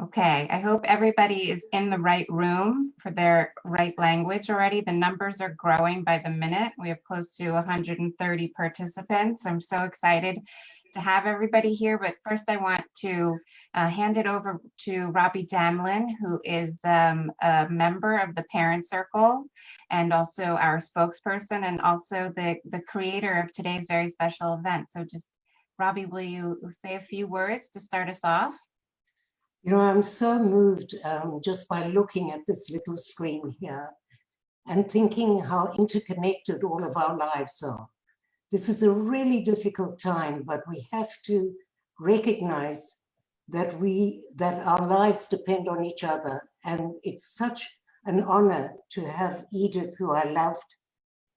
Okay, I hope everybody is in the right room for their right language already. The numbers are growing by the minute. We have close to 130 participants. I'm so excited to have everybody here, but first I want to hand it over to Robbie Damlin, who is a member of the Parent Circle and also our spokesperson and also the creator of today's very special event. So just, Robbie, will you say a few words to start us off? You know, I'm so moved just by looking at this little screen here and thinking how interconnected all of our lives are. This is a really difficult time, but we have to recognize that our lives depend on each other. And it's such an honor to have Edith, who I loved.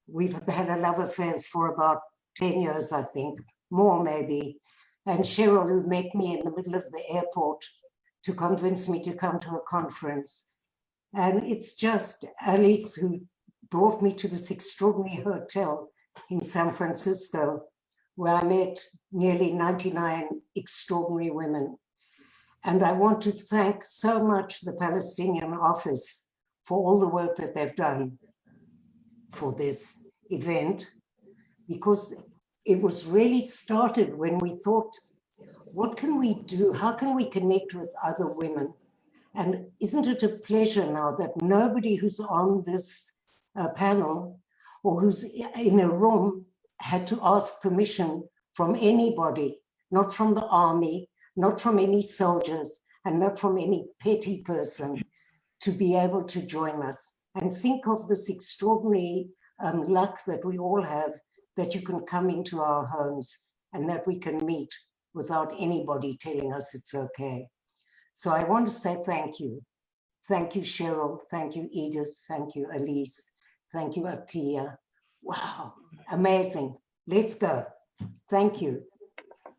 We've had a love affair for about 10 years, I think, more maybe. And Cheryl, who met me in the middle of the airport to convince me to come to a conference. And it's just Alice who brought me to this extraordinary hotel in San Francisco, where I met nearly 99 extraordinary women. And I want to thank so much the Palestinian office for all the work that they've done for this event, because it was really started when we thought, what can we do? How can we connect with other women? And isn't it a pleasure now that nobody who's on this panel or who's in a room had to ask permission from anybody, not from the army, not from any soldiers, and not from any petty person to be able to join us. And think of this extraordinary luck that we all have, that you can come into our homes and that we can meet without anybody telling us it's okay. So I want to say thank you. Thank you, Cheryl. Thank you, Edith. Thank you, Elise. Thank you, Atia. Wow, amazing. Let's go. Thank you.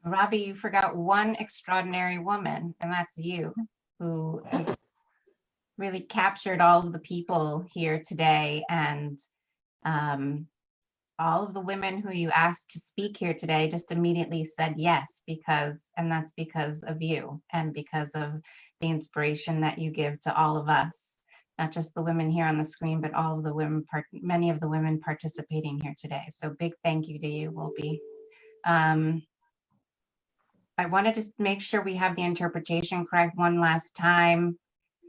Robbie, you forgot one extraordinary woman, and that's you, who really captured all of the people here today, and all of the women who you asked to speak here today just immediately said yes, and that's because of you and because of the inspiration that you give to all of us, not just the women here on the screen, but all of the women, many of the women participating here today. So big thank you to you, Wolby. I want to just make sure we have the interpretation correct one last time.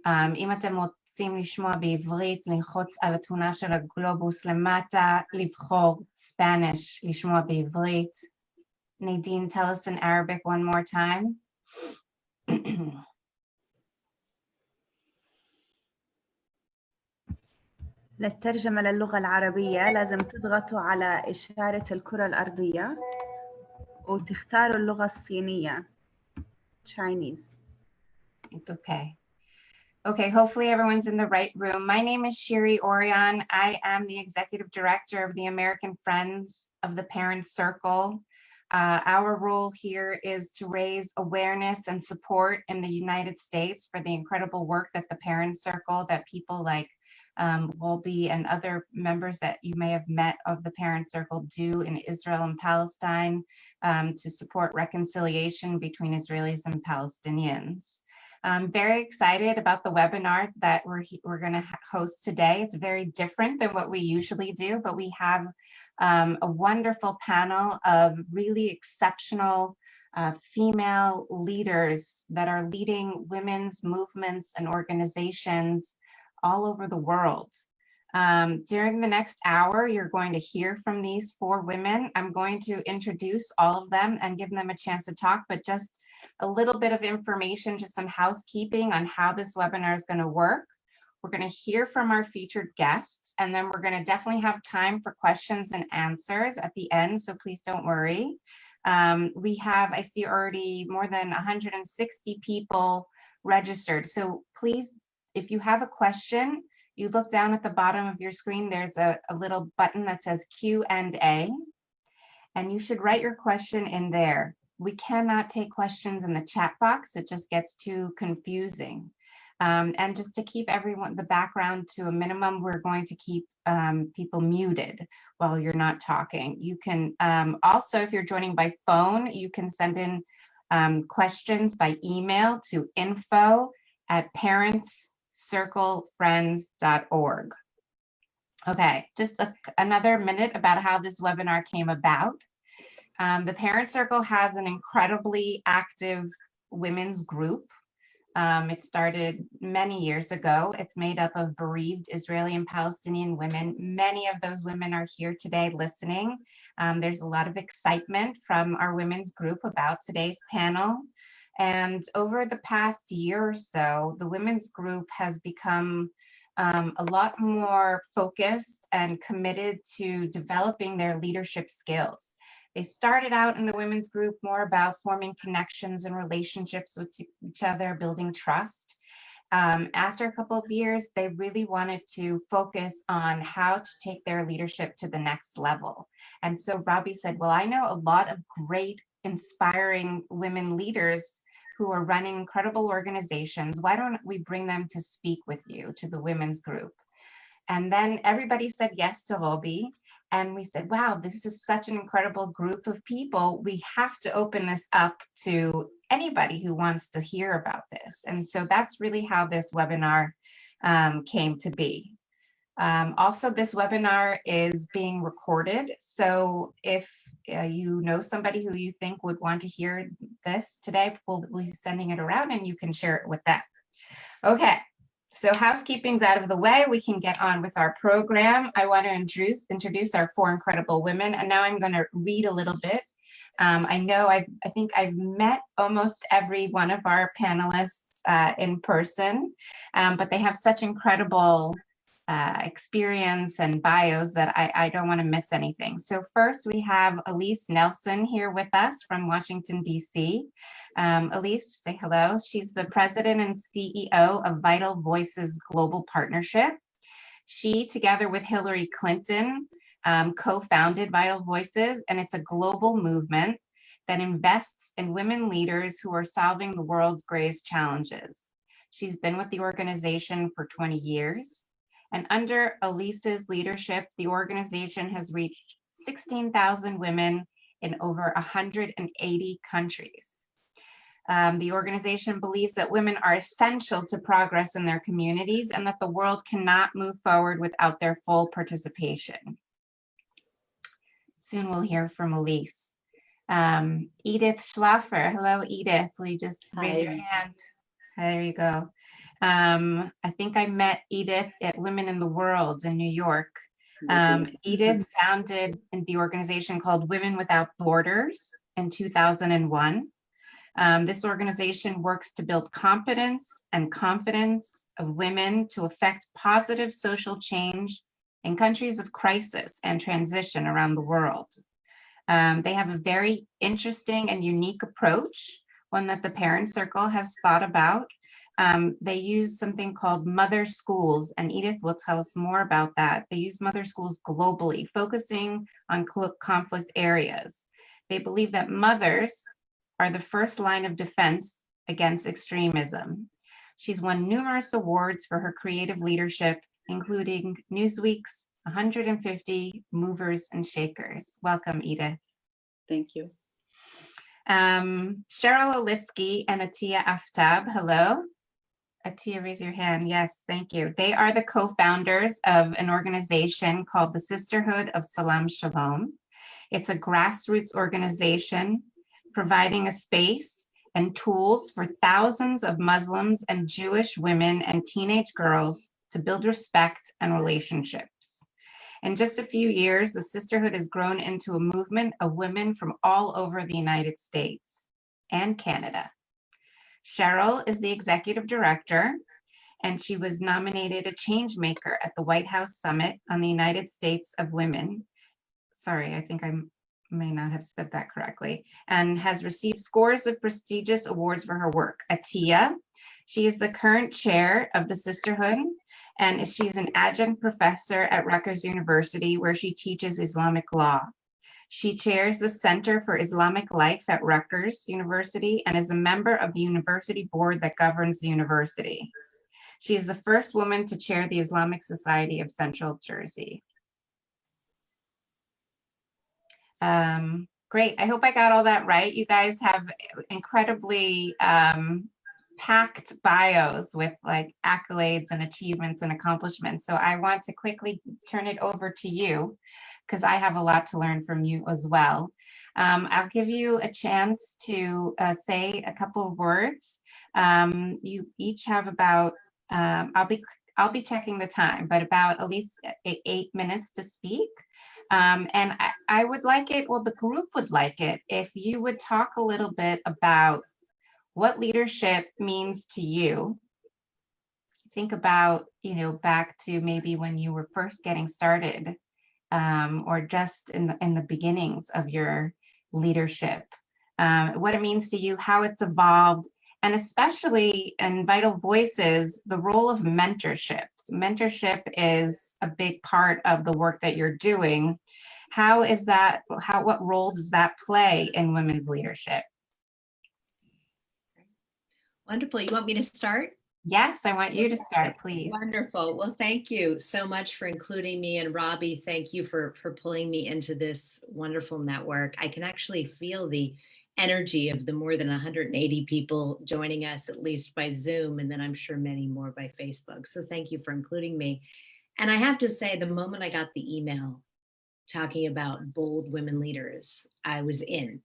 אם אתם רוצים לשמוע בעברית, ללחוץ על התמונה של הגלובוס למטה, לבחור Spanish, לשמוע בעברית. Nadine, tell us in Arabic one more time. للترجمة للغة العربية لازم تضغطوا على إشارة الكرة الأرضية وتختاروا اللغة الصينية, Chinese. Okay. Okay, hopefully everyone's in the right room. My name is Shiri Orion. I am the Executive Director of the American Friends of the Parent Circle. Our role here is to raise awareness and support in the United States for the incredible work that the Parent Circle, that people like Wolby and other members that you may have met of the Parent Circle do in Israel and Palestine to support reconciliation between Israelis and Palestinians. I'm very excited about the webinar that we're going to host today. It's very different than what we usually do, but we have a wonderful panel of really exceptional female leaders that are leading women's movements and organizations all over the world. During the next hour, you're going to hear from these 4 women. I'm going to introduce all of them and give them a chance to talk, but just a little bit of information, just some housekeeping on how this webinar is going to work. We're going to hear from our featured guests, and then we're going to definitely have time for questions and answers at the end, so please don't worry. We have, I see already more than 160 people registered, so please, if you have a question, you look down at the bottom of your screen, there's a little button that says Q&A, and you should write your question in there. We cannot take questions in the chat box. It just gets too confusing. And just to keep the background to a minimum, we're going to keep people muted while you're not talking. You can also, if you're joining by phone, you can send in questions by email to info at parentscirclefriends.org. Okay, just another minute about how this webinar came about. The Parent Circle has an incredibly active women's group. It started many years ago. It's made up of bereaved Israeli and Palestinian women. Many of those women are here today listening. There's a lot of excitement from our women's group about today's panel. And over the past year or so, the women's group has become a lot more focused and committed to developing their leadership skills. They started out in the women's group more about forming connections and relationships with each other, building trust. After a couple of years, they really wanted to focus on how to take their leadership to the next level. And so Robbie said, well, I know a lot of great, inspiring women leaders who are running incredible organizations. Why don't we bring them to speak with you, to the women's group? And then everybody said yes to Robbie. And we said, wow, this is such an incredible group of people. We have to open this up to anybody who wants to hear about this. And so that's really how this webinar came to be. Also, this webinar is being recorded. So if you know somebody who you think would want to hear this today, we'll be sending it around and you can share it with them. Okay. So housekeeping's out of the way. We can get on with our program. I want to introduce our four incredible women. And now I'm going to read a little bit. I think I've met almost every one of our panelists in person, but they have such incredible experience and bios that I don't want to miss anything. So first we have Elise Nelson here with us from Washington, D.C. Elise, say hello. She's the president and CEO of Vital Voices Global Partnership. She, together with Hillary Clinton, co-founded Vital Voices, and it's a global movement that invests in women leaders who are solving the world's greatest challenges. She's been with the organization for 20 years. And under Elise's leadership, the organization has reached 16,000 women in over 180 countries. The organization believes that women are essential to progress in their communities and that the world cannot move forward without their full participation. Soon we'll hear from Elise. Edith Schlafer. Hello, Edith. Will you just raise your hand? There you go. I think I met Edith at Women in the World in New York. Edith founded the organization called Women Without Borders in 2001. This organization works to build competence and confidence of women to effect positive social change in countries of crisis and transition around the world. They have a very interesting and unique approach, one that the Parent Circle has thought about. They use something called mother schools, and Edith will tell us more about that. They use mother schools globally, focusing on conflict areas. They believe that mothers are the first line of defense against extremism. She's won numerous awards for her creative leadership, including Newsweek's 150 Movers and Shakers. Welcome, Edith. Thank you. Cheryl Olitsky and Atiya Aftab. Hello. Atiya, raise your hand. Yes, thank you. They are the co-founders of an organization called the Sisterhood of Salaam Shalom. It's a grassroots organization providing a space and tools for thousands of Muslims and Jewish women and teenage girls to build respect and relationships. In just a few years, the Sisterhood has grown into a movement of women from all over the United States and Canada. Cheryl is the executive director, and she was nominated a change maker at the White House Summit on the United States of Women. Sorry, I think I may not have said that correctly, and has received scores of prestigious awards for her work. Atiya, she is the current chair of the Sisterhood, and she's an adjunct professor at Rutgers University, where she teaches Islamic law. She chairs the Center for Islamic Life at Rutgers University and is a member of the university board that governs the university. She is the first woman to chair the Islamic Society of Central Jersey. Great. I hope I got all that right. You guys have incredibly packed bios with like accolades and achievements and accomplishments. So I want to quickly turn it over to you because I have a lot to learn from you as well. I'll give you a chance to say a couple of words. You each have about, I'll be checking the time, but about at least 8 minutes to speak. And I would like it, well, the group would like it if you would talk a little bit about what leadership means to you. Think about, you know, back to maybe when you were first getting started, or just in the beginnings of your leadership, what it means to you, how it's evolved, and especially in Vital Voices, the role of mentorship. Mentorship is a big part of the work that you're doing. How is that, what role does that play in women's leadership? Wonderful. You want me to start? Yes, I want you to start, please. Wonderful. Well, thank you so much for including me. And Robbie, thank you for pulling me into this wonderful network. I can actually feel the energy of the more than 180 people joining us, at least by Zoom, and then I'm sure many more by Facebook. So thank you for including me. And I have to say, the moment I got the email talking about bold women leaders, I was in.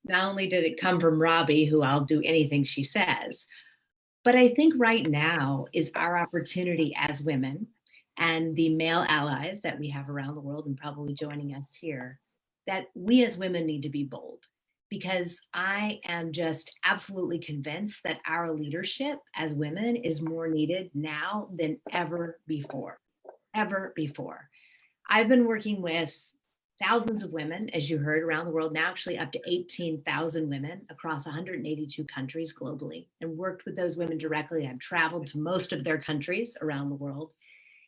Not only did it come from Robbie, who I'll do anything she says, but I think right now is our opportunity as women and the male allies that we have around the world and probably joining us here, that we as women need to be bold, because I am just absolutely convinced that our leadership as women is more needed now than ever before, ever before. I've been working with thousands of women, as you heard, around the world, now actually up to 18,000 women across 182 countries globally, and worked with those women directly. I've traveled to most of their countries around the world.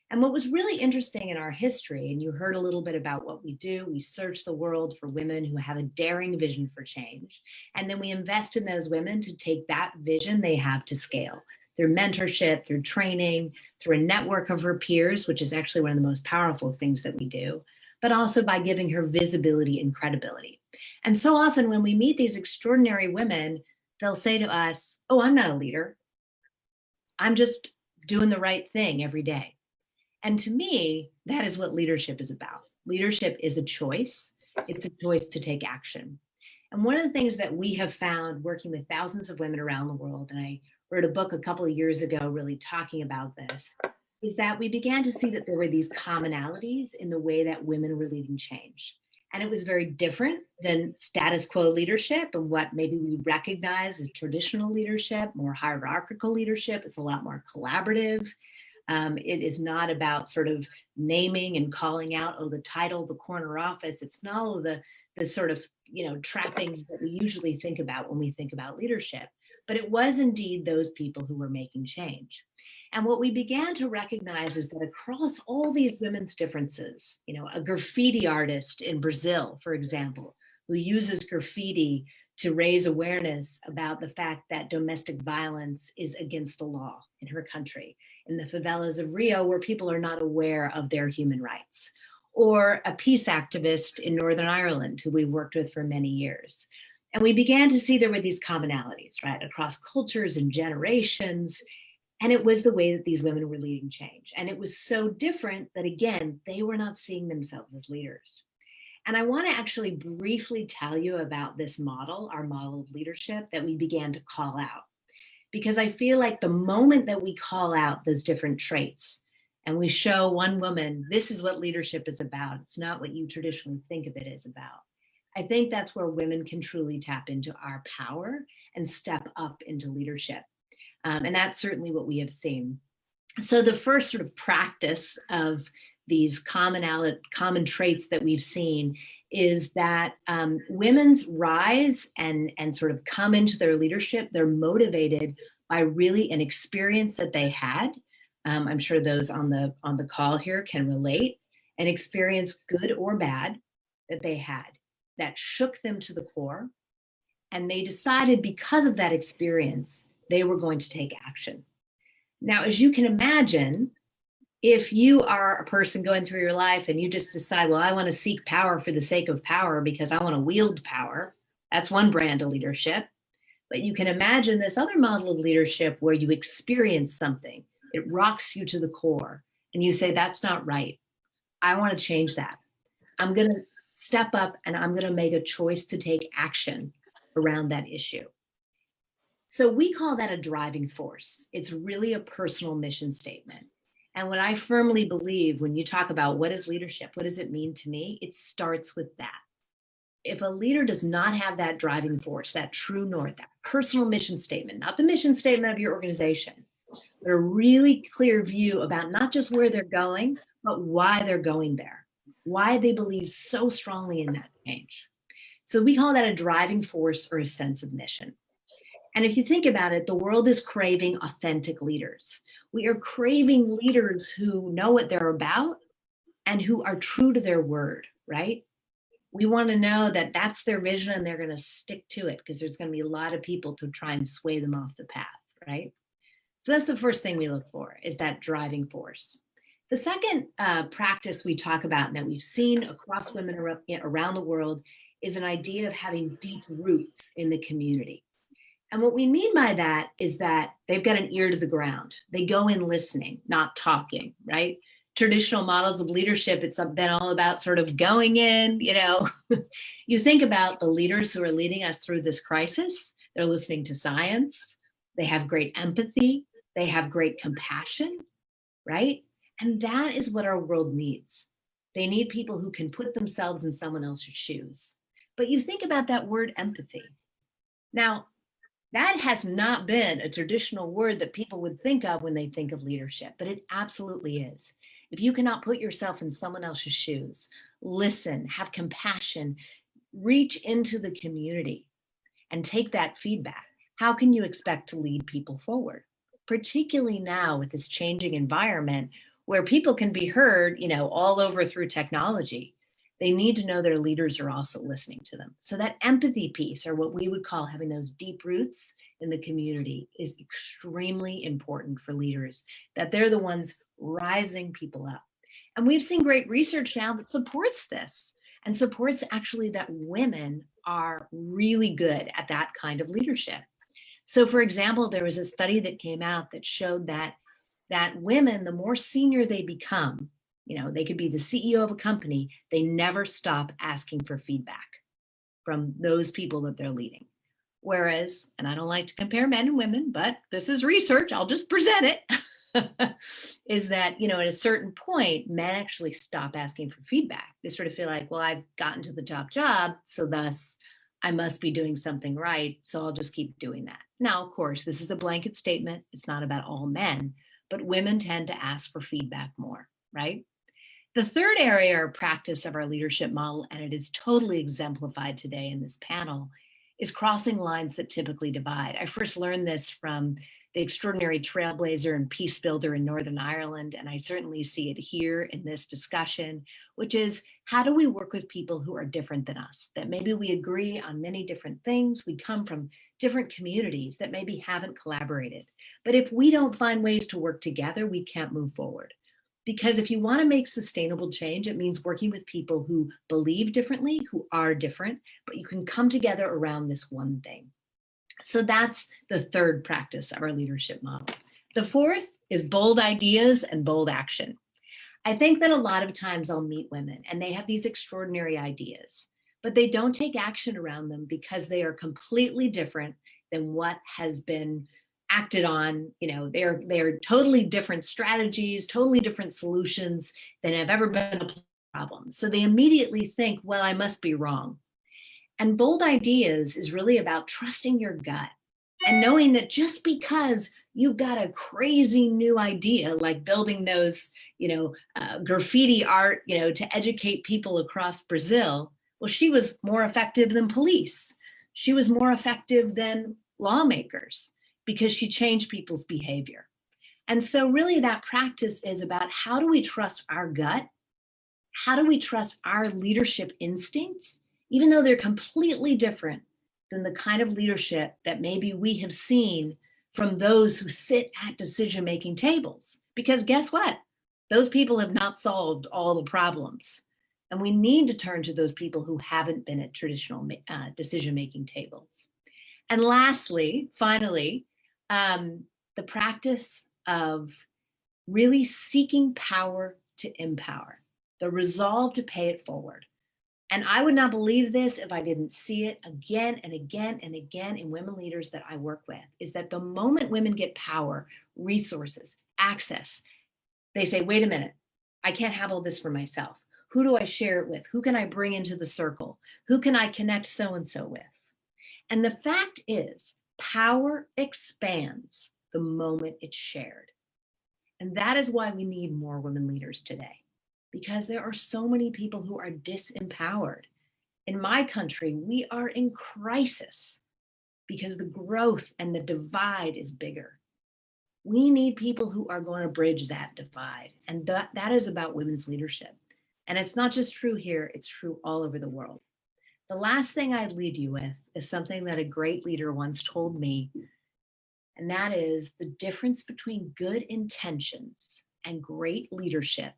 And what was really interesting in our history, and you heard a little bit about what we do, we search the world for women who have a daring vision for change. And then we invest in those women to take that vision they have to scale through mentorship, through training, through a network of her peers, which is actually one of the most powerful things that we do, but also by giving her visibility and credibility. And so often when we meet these extraordinary women, they'll say to us, oh, I'm not a leader. I'm just doing the right thing every day. And to me, that is what leadership is about. Leadership is a choice. It's a choice to take action. And one of the things that we have found working with thousands of women around the world, and I wrote a book a couple of years ago really talking about this, is that we began to see that there were these commonalities in the way that women were leading change. And it was very different than status quo leadership and what maybe we recognize as traditional leadership, more hierarchical leadership. It's a lot more collaborative. It is not about sort of naming and calling out, oh, the title, the corner office. It's not all of the sort of, trappings that we usually think about when we think about leadership. But it was indeed those people who were making change. And what we began to recognize is that across all these women's differences, a graffiti artist in Brazil, for example, who uses graffiti to raise awareness about the fact that domestic violence is against the law in her country, in the favelas of Rio, where people are not aware of their human rights, or a peace activist in Northern Ireland, who we worked with for many years. And we began to see there were these commonalities, right, across cultures and generations. And it was the way that these women were leading change. And it was so different that, again, they were not seeing themselves as leaders. And I want to actually briefly tell you about this model, our model of leadership, that we began to call out. Because I feel like the moment that we call out those different traits and we show one woman, this is what leadership is about, it's not what you traditionally think of it as about, I think that's where women can truly tap into our power and step up into leadership. And that's certainly what we have seen. So the first sort of practice of these common traits that we've seen is that women's rise and sort of come into their leadership, they're motivated by really an experience that they had. I'm sure those on the call here can relate, an experience, good or bad, that they had that shook them to the core. And they decided because of that experience, they were going to take action. Now, as you can imagine, if you are a person going through your life and you just decide, well, I want to seek power for the sake of power because I want to wield power, that's one brand of leadership. But you can imagine this other model of leadership where you experience something, it rocks you to the core, and you say, that's not right. I want to change that. I'm going to step up and I'm going to make a choice to take action around that issue. So we call that a driving force. It's really a personal mission statement. And what I firmly believe when you talk about what is leadership, what does it mean to me? It starts with that. If a leader does not have that driving force, that true north, that personal mission statement, not the mission statement of your organization, but a really clear view about not just where they're going, but why they're going there, why they believe so strongly in that change. So we call that a driving force or a sense of mission. And if you think about it, the world is craving authentic leaders. We are craving leaders who know what they're about and who are true to their word, right? We want to know that that's their vision and they're going to stick to it, because there's going to be a lot of people to try and sway them off the path, right? So that's the first thing we look for, is that driving force. The second practice we talk about and that we've seen across women around the world is an idea of having deep roots in the community. And what we mean by that is that they've got an ear to the ground. They go in listening, not talking, right? Traditional models of leadership, it's been all about sort of going in, you know. You think about the leaders who are leading us through this crisis. They're listening to science. They have great empathy. They have great compassion, right? And that is what our world needs. They need people who can put themselves in someone else's shoes. But you think about that word empathy. Now, that has not been a traditional word that people would think of when they think of leadership, but it absolutely is. If you cannot put yourself in someone else's shoes, listen, have compassion, reach into the community and take that feedback, how can you expect to lead people forward? Particularly now with this changing environment where people can be heard, you know, all over through technology. They need to know their leaders are also listening to them. So that empathy piece, or what we would call having those deep roots in the community, is extremely important for leaders, that they're the ones rising people up. And we've seen great research now that supports this and supports actually that women are really good at that kind of leadership. So for example, there was a study that came out that showed that women, the more senior they become, you know, they could be the CEO of a company, they never stop asking for feedback from those people that they're leading. Whereas, and I don't like to compare men and women, but this is research, I'll just present it, is that, you know, at a certain point, men actually stop asking for feedback. They sort of feel like, well, I've gotten to the top job, so thus I must be doing something right, so I'll just keep doing that. Now, of course, this is a blanket statement. It's not about all men, but women tend to ask for feedback more, right? The third area or practice of our leadership model, and it is totally exemplified today in this panel, is crossing lines that typically divide. I first learned this from the extraordinary trailblazer and peace builder in Northern Ireland, and I certainly see it here in this discussion, which is, how do we work with people who are different than us? That maybe we agree on many different things, we come from different communities that maybe haven't collaborated. But if we don't find ways to work together, we can't move forward. Because if you want to make sustainable change, it means working with people who believe differently, who are different, but you can come together around this one thing. So that's the third practice of our leadership model. The fourth is bold ideas and bold action. I think that a lot of times I'll meet women and they have these extraordinary ideas, but they don't take action around them because they are completely different than what has been acted on. You know, they're totally different strategies, totally different solutions than have ever been a problem. So they immediately think, well, I must be wrong. And bold ideas is really about trusting your gut and knowing that just because you've got a crazy new idea, like building those, you know, graffiti art, you know, to educate people across Brazil, well, she was more effective than police. She was more effective than lawmakers because she changed people's behavior. And so really that practice is about, how do we trust our gut? How do we trust our leadership instincts, even though they're completely different than the kind of leadership that maybe we have seen from those who sit at decision-making tables? Because guess what? Those people have not solved all the problems. And we need to turn to those people who haven't been at traditional decision-making tables. And lastly, finally, the practice of really seeking power to empower, the resolve to pay it forward. And I would not believe this if I didn't see it again and again and again in women leaders that I work with, is that the moment women get power, resources, access, they say, wait a minute, I can't have all this for myself. Who do I share it with? Who can I bring into the circle? Who can I connect so-and-so with? And the fact is, power expands the moment it's shared. And that is why we need more women leaders today, because there are so many people who are disempowered. In my country, we are in crisis because the growth and the divide is bigger. We need people who are going to bridge that divide. And that is about women's leadership. And it's not just true here, it's true all over the world. The last thing I'd leave you with is something that a great leader once told me, and that is the difference between good intentions and great leadership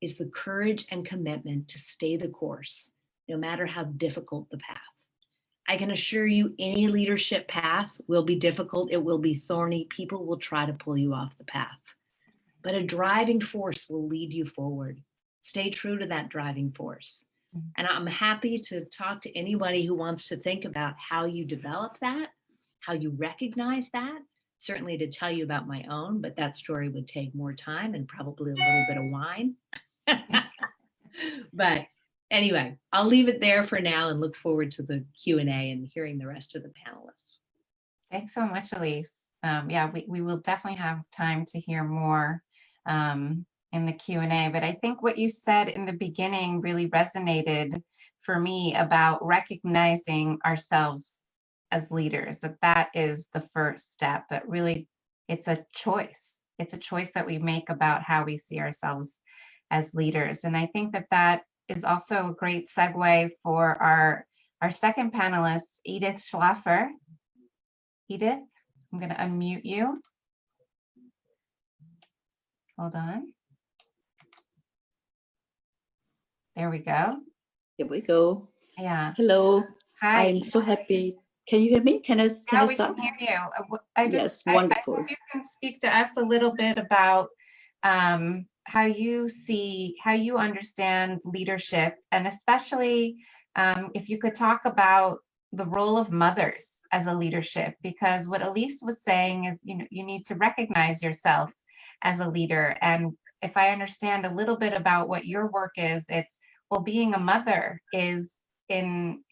is the courage and commitment to stay the course, no matter how difficult the path. I can assure you any leadership path will be difficult, it will be thorny, people will try to pull you off the path. But a driving force will lead you forward. Stay true to that driving force. And I'm happy to talk to anybody who wants to think about how you develop that, how you recognize that, certainly to tell you about my own, but that story would take more time and probably a little bit of wine. But anyway, I'll leave it there for now and look forward to the Q&A and hearing the rest of the panelists. Thanks so much, Elise. Yeah, we will definitely have time to hear more in the Q&A, but I think what you said in the beginning really resonated for me about recognizing ourselves as leaders, that is the first step, that really it's a choice. It's a choice that we make about how we see ourselves as leaders. And I think that is also a great segue for our second panelist, Edith Schlafer. Edith, I'm going to unmute you. Hold on. There we go. Here we go. Yeah. Hello. Hi. I'm so happy. Can you hear me? Can I start? We can hear you. Yes, wonderful. I hope you can speak to us a little bit about how you understand leadership, and especially if you could talk about the role of mothers as a leadership, because what Elise was saying is, you need to recognize yourself as a leader. And if I understand a little bit about what your work is, it's, well, being a mother is in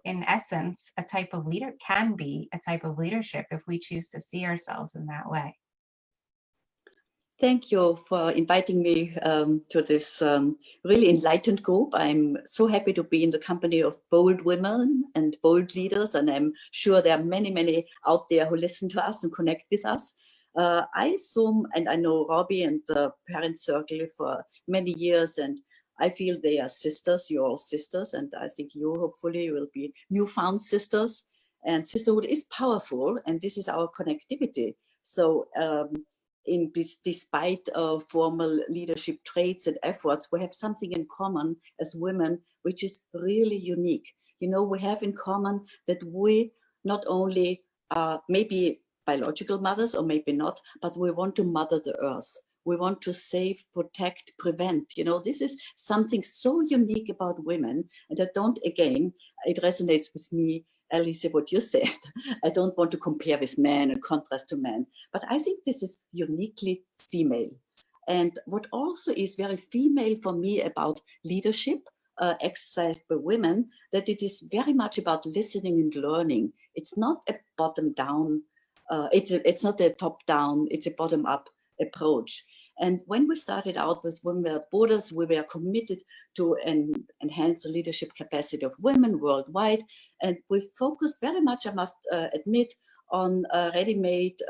essence, a type of leader, can be a type of leadership if we choose to see ourselves in that way. Thank you for inviting me to this really enlightened group. I'm so happy to be in the company of bold women and bold leaders, and I'm sure there are many, many out there who listen to us and connect with us. I assume, and I know Robbie and the Parent Circle for many years, and I feel they are sisters, you're all sisters, and I think you hopefully will be newfound sisters. And sisterhood is powerful, and this is our connectivity. So despite formal leadership traits and efforts, we have something in common as women, which is really unique. We have in common that we not only are maybe biological mothers, or maybe not, but we want to mother the earth. We want to save, protect, prevent. This is something so unique about women. And it resonates with me, Alice, what you said. I don't want to compare with men and contrast to men, but I think this is uniquely female. And what also is very female for me about leadership, exercised by women, that it is very much about listening and learning. It's not a bottom-down, it's not a top-down, it's a bottom-up approach. And when we started out with Women Without Borders, we were committed to enhance the leadership capacity of women worldwide. And we focused very much, I must admit, on ready-made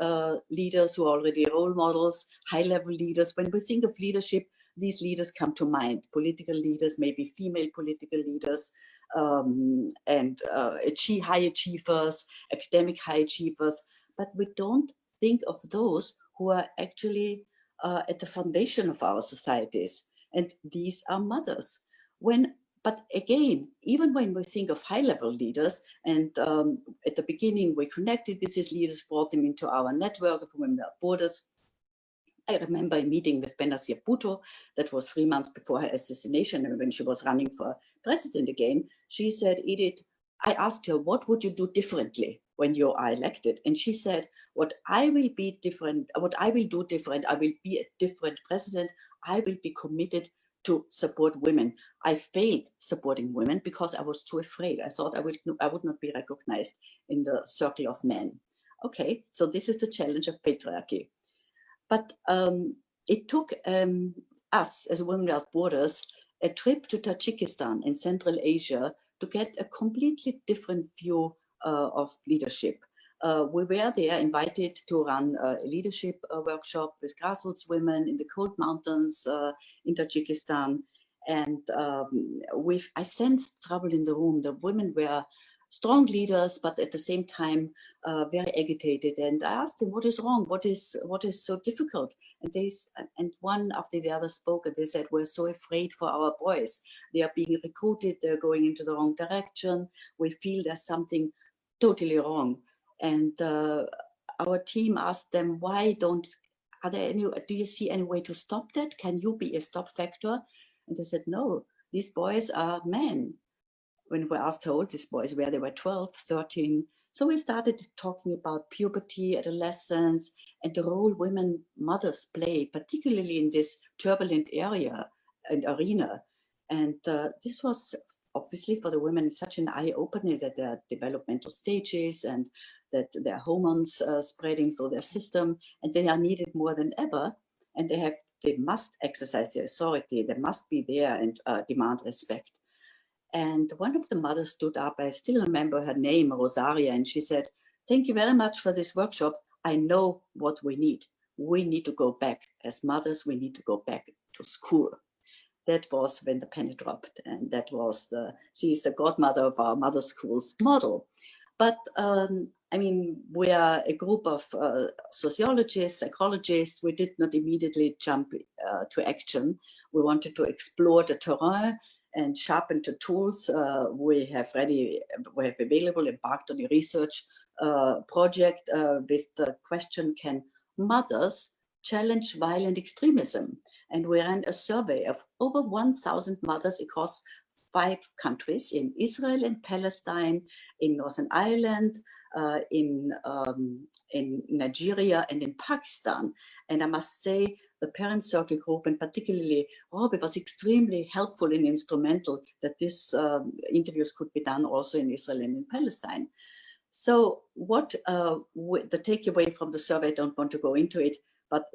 leaders who are already role models, high-level leaders. When we think of leadership, these leaders come to mind: political leaders, maybe female political leaders, and high achievers, academic high achievers. But we don't think of those who are actually at the foundation of our societies. And these are mothers. When But again, even when we think of high-level leaders, and at the beginning we connected with these leaders, brought them into our network of Women Without Borders. I remember a meeting with Benazir Bhutto that was 3 months before her assassination, and when she was running for president again, she said, Edith, I asked her, what would you do differently when you are elected? And she said, what I will do different, I will be a different president. I will be committed to support women. I failed supporting women because I was too afraid. I thought I would not be recognized in the circle of men. Okay, so this is the challenge of patriarchy. But it took us as Women Without Borders a trip to Tajikistan in Central Asia to get a completely different view of leadership. We were there invited to run a leadership workshop with grassroots women in the cold mountains in Tajikistan. And I sensed trouble in the room. The women were strong leaders, but at the same time, very agitated. And I asked them, what is wrong? What is so difficult? And one after the other spoke, and they said, we're so afraid for our boys. They are being recruited. They're going into the wrong direction. We feel there's something totally wrong. And our team asked them, do you see any way to stop that? Can you be a stop factor? And they said, no, these boys are men. When we asked how old these boys were, they were 12, 13. So we started talking about puberty, adolescence, and the role women mothers play, particularly in this turbulent area and arena. And this was obviously for the women such an eye-opener that their developmental stages and that their hormones spreading through their system, and they are needed more than ever. And they must exercise their authority. They must be there and demand respect. And one of the mothers stood up, I still remember her name, Rosaria, and she said, thank you very much for this workshop. I know what we need. We need to go back. As mothers, we need to go back to school. That was when the penny dropped. And that was she's the godmother of our mother schools model. But I mean, we are a group of sociologists, psychologists. We did not immediately jump to action. We wanted to explore the terrain and sharpen the tools we have available, embarked on a research project with the question, can mothers challenge violent extremism? And we ran a survey of over 1,000 mothers across 5 countries, in Israel and Palestine, in Northern Ireland, in Nigeria, and in Pakistan. And I must say, the parent circle group, and particularly Robbie, was extremely helpful and instrumental that these interviews could be done also in Israel and in Palestine. So what the takeaway from the survey, I don't want to go into it, but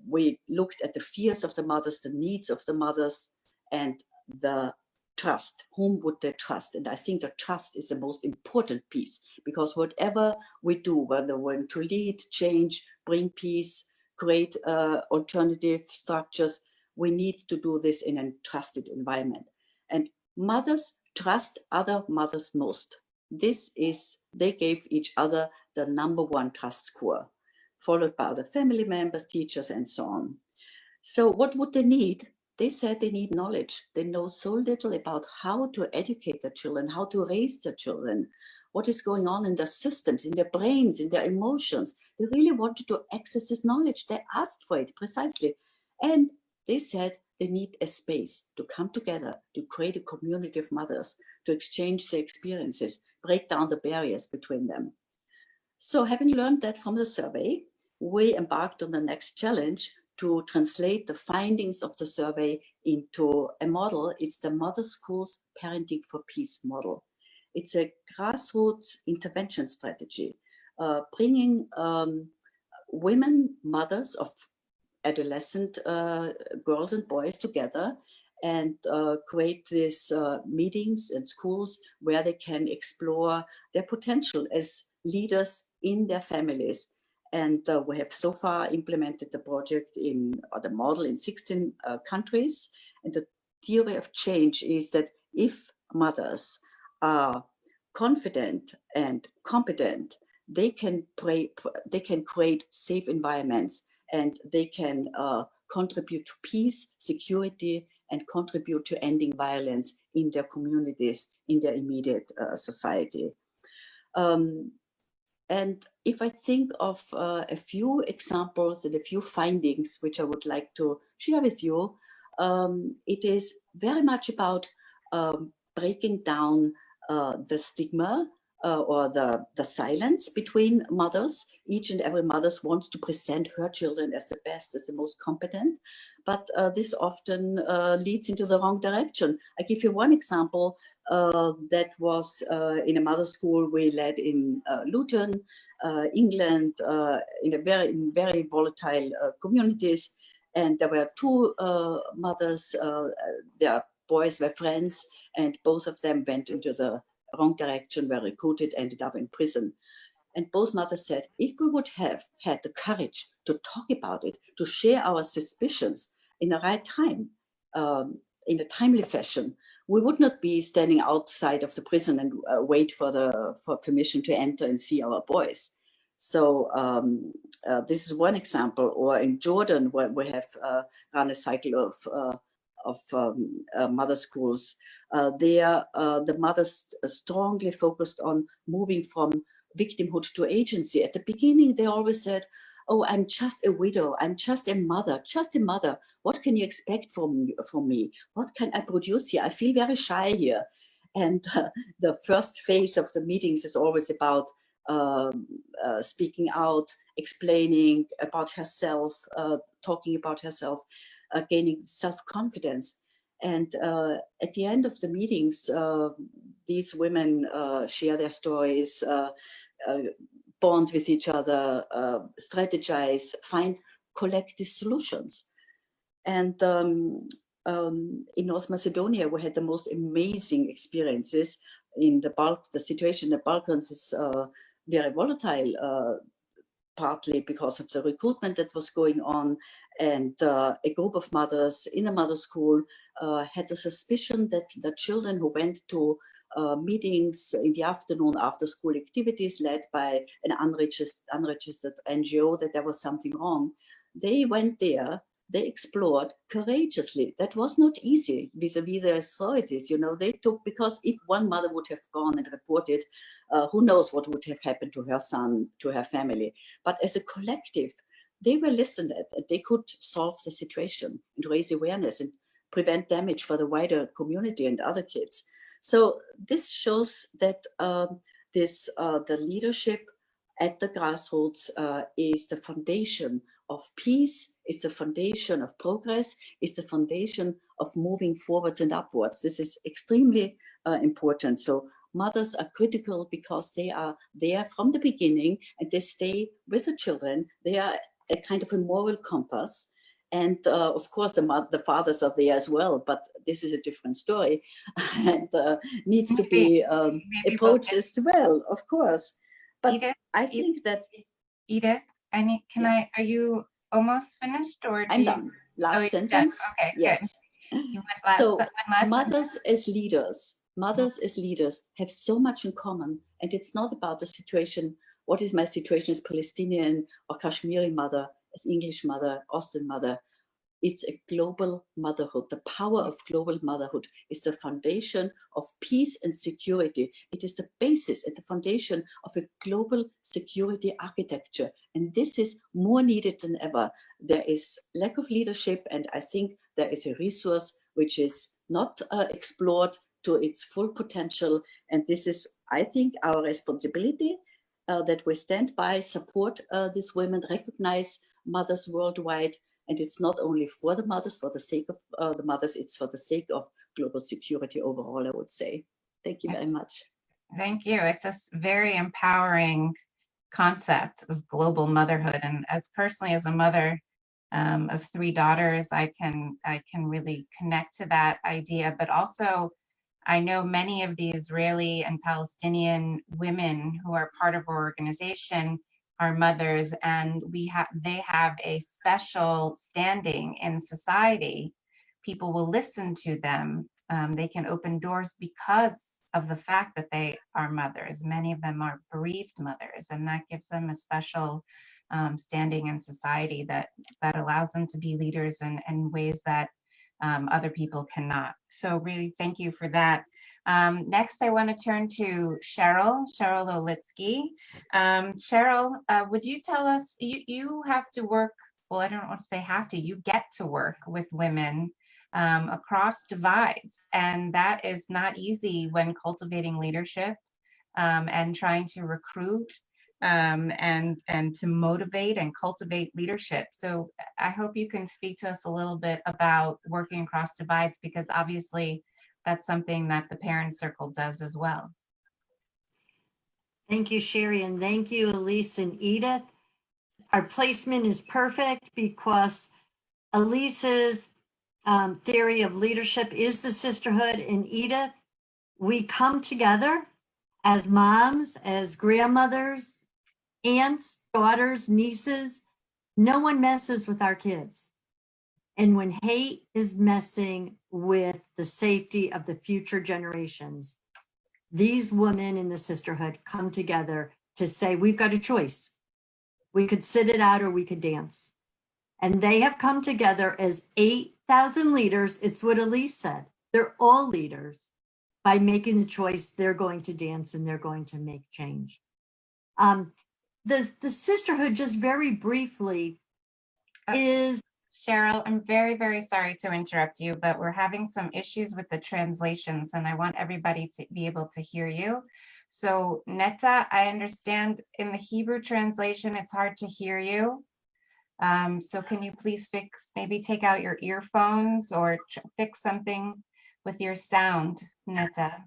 we looked at the fears of the mothers, the needs of the mothers, and the trust. Whom would they trust? And I think the trust is the most important piece, because whatever we do, whether we want to lead, change, bring peace, create alternative structures, we need to do this in a trusted environment. And mothers trust other mothers most. They gave each other the #1 trust score, followed by other family members, teachers, and so on. So what would they need? They said they need knowledge. They know so little about how to educate their children, how to raise their children, what is going on in their systems, in their brains, in their emotions. They really wanted to access this knowledge. They asked for it precisely. And they said they need a space to come together, to create a community of mothers, to exchange their experiences, break down the barriers between them. So having learned that from the survey, we embarked on the next challenge to translate the findings of the survey into a model. It's the Mother Schools Parenting for Peace model. It's a grassroots intervention strategy, bringing women, mothers of adolescent girls and boys together and create these meetings and schools where they can explore their potential as leaders in their families. And we have so far implemented the project the model in 16 countries. And the theory of change is that if mothers are confident and competent, they can create safe environments, and they can contribute to peace, security, and contribute to ending violence in their communities, in their immediate society. And if I think of a few examples and a few findings which I would like to share with you, it is very much about breaking down the stigma or the silence between mothers. Each and every mother wants to present her children as the best, as the most competent, but this often leads into the wrong direction. I give you one example. That was in a mother school we led in Luton, England, in very volatile communities. And there were two mothers, their boys were friends, and both of them went into the wrong direction, were recruited, ended up in prison. And both mothers said, if we would have had the courage to talk about it, to share our suspicions in the right time, in a timely fashion, we would not be standing outside of the prison and wait for permission to enter and see our boys. So this is one example. Or in Jordan, where we have run a cycle of mother schools, there the mothers strongly focused on moving from victimhood to agency. At the beginning, they always said, oh, I'm just a widow, I'm just a mother, What can you expect from me? What can I produce here? I feel very shy here. And the first phase of the meetings is always about speaking out, explaining about herself, talking about herself, gaining self-confidence. And at the end of the meetings, these women share their stories, bond with each other, strategize, find collective solutions. And in North Macedonia, we had the most amazing experiences. In the situation in the Balkans is very volatile, partly because of the recruitment that was going on. And a group of mothers in a mother school had the suspicion that the children who went to meetings in the afternoon after school activities led by an unregistered NGO, that there was something wrong. They went there, they explored courageously. That was not easy vis-a-vis the authorities. You know, they took, because if one mother would have gone and reported, who knows what would have happened to her son, to her family. But as a collective, they were listened at, and they could solve the situation and raise awareness and prevent damage for the wider community and other kids. So this shows that the leadership at the grassroots is the foundation of peace, is the foundation of progress, is the foundation of moving forwards and upwards. This is extremely important. So mothers are critical because they are there from the beginning and they stay with the children. They are a kind of a moral compass. And of course, the fathers are there as well, but this is a different story and needs to be approached as well, of course. But Edith, I think that... Edith, are you almost finished? Or I'm done. Last sentence. Okay, yes. Good. So mothers as leaders have so much in common. And it's not about the situation, what is my situation as Palestinian or Kashmiri mother, as English mother, Austrian mother. It's a global motherhood. The power of global motherhood is the foundation of peace and security. It is the basis and the foundation of a global security architecture. And this is more needed than ever. There is lack of leadership, and I think there is a resource which is not explored to its full potential. And this is, I think, our responsibility, that we stand by, support these women, recognize mothers worldwide. And it's not only for the mothers, for the sake of the mothers, it's for the sake of global security overall, I would say. Thank you very much. Thank you. It's a very empowering concept of global motherhood. And as personally as a mother of 3 daughters, I can really connect to that idea. But also, I know many of the Israeli and Palestinian women who are part of our organization are mothers, and they have a special standing in society. People will listen to them. They can open doors because of the fact that they are mothers. Many of them are bereaved mothers, and that gives them a special standing in society that allows them to be leaders in ways that other people cannot. So really, thank you for that. Next, I want to turn to Cheryl Olitsky. Cheryl, would you tell us, you have to work, well, I don't want to say have to, you get to work with women across divides, and that is not easy when cultivating leadership and trying to recruit and to motivate and cultivate leadership. So I hope you can speak to us a little bit about working across divides, because obviously that's something that the Parent Circle does as well. Thank you, Sherry, and thank you, Elise and Edith. Our placement is perfect because Elise's theory of leadership is the sisterhood, and Edith, we come together as moms, as grandmothers, aunts, daughters, nieces. No one messes with our kids. And when hate is messing with the safety of the future generations, these women in the sisterhood come together to say, we've got a choice. We could sit it out or we could dance. And they have come together as 8,000 leaders. It's what Elise said. They're all leaders by making the choice they're going to dance and they're going to make change. The sisterhood, just very briefly, is... Cheryl, I'm very, very sorry to interrupt you, but we're having some issues with the translations and I want everybody to be able to hear you. So Netta, I understand in the Hebrew translation, it's hard to hear you. So can you please maybe take out your earphones or fix something with your sound, Netta?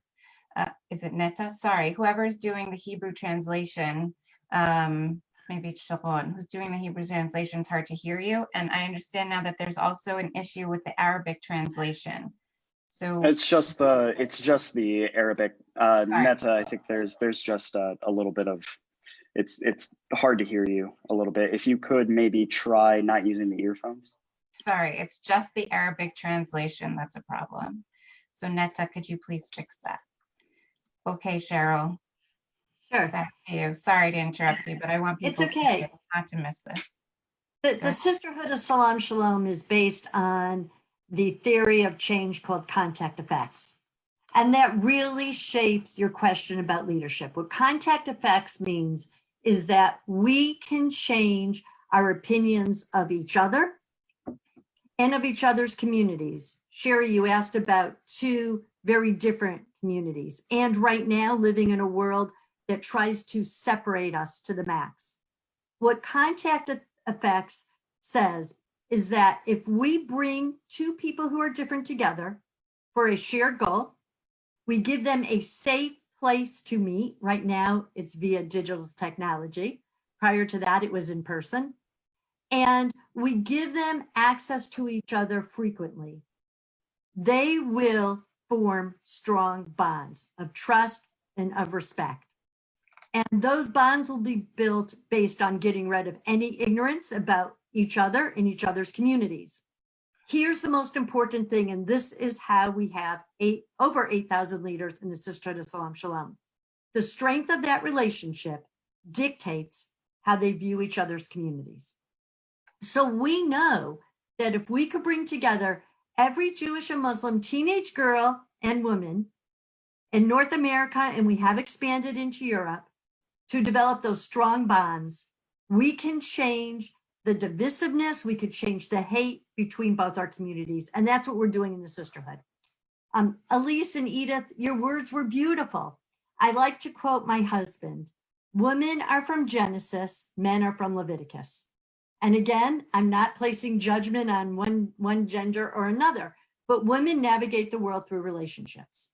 Is it Netta? Sorry, whoever's doing the Hebrew translation, maybe it's Sharon, who's doing the Hebrew translation, it's hard to hear you. And I understand now that there's also an issue with the Arabic translation. So it's just the Arabic. Netta, I think there's just a little bit of, it's hard to hear you a little bit. If you could maybe try not using the earphones. Sorry, it's just the Arabic translation that's a problem. So Netta, could you please fix that? Okay, Cheryl. Sure. Back to you. Sorry to interrupt you, but I want people not to miss this. The Sisterhood of Salaam Shalom is based on the theory of change called contact effects. And that really shapes your question about leadership. What contact effects means is that we can change our opinions of each other and of each other's communities. Sherry, you asked about two very different communities. And right now, living in a world that tries to separate us to the max. What contact effects says is that if we bring two people who are different together for a shared goal, we give them a safe place to meet. Right now, it's via digital technology. Prior to that, it was in person. And we give them access to each other frequently. They will form strong bonds of trust and of respect. And those bonds will be built based on getting rid of any ignorance about each other in each other's communities. Here's the most important thing, and this is how we have over 8,000 leaders in the Sisterhood of Salaam Shalom. The strength of that relationship dictates how they view each other's communities. So we know that if we could bring together every Jewish and Muslim teenage girl and woman in North America, and we have expanded into Europe, to develop those strong bonds, we can change the divisiveness, we could change the hate between both our communities. And that's what we're doing in the sisterhood. Elise and Edith, your words were beautiful. I like to quote my husband, women are from Genesis, men are from Leviticus. And again, I'm not placing judgment on one gender or another, but women navigate the world through relationships.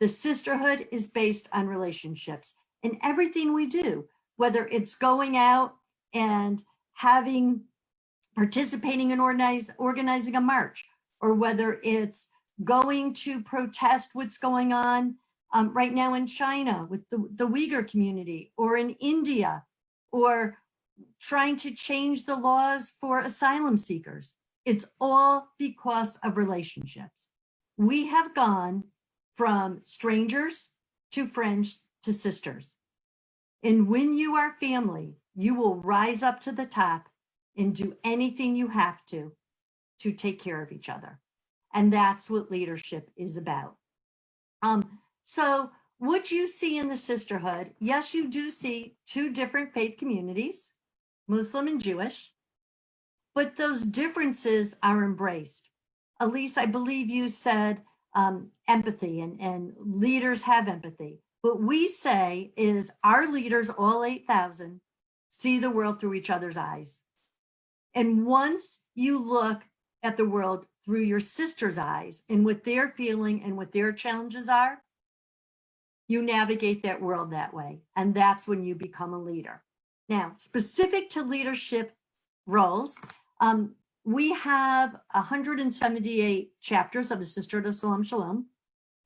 The sisterhood is based on relationships. In everything we do, whether it's going out and participating in organizing a march, or whether it's going to protest what's going on right now in China with the Uyghur community, or in India, or trying to change the laws for asylum seekers. It's all because of relationships. We have gone from strangers to friends to sisters. And when you are family, you will rise up to the top and do anything you have to take care of each other. And that's what leadership is about. So what you see in the sisterhood, yes, you do see two different faith communities, Muslim and Jewish, but those differences are embraced. Elise, I believe you said empathy, and leaders have empathy. What we say is our leaders, all 8,000, see the world through each other's eyes. And once you look at the world through your sister's eyes and what they're feeling and what their challenges are, you navigate that world that way. And that's when you become a leader. Now, specific to leadership roles, we have 178 chapters of the Sisterhood of Salaam Shalom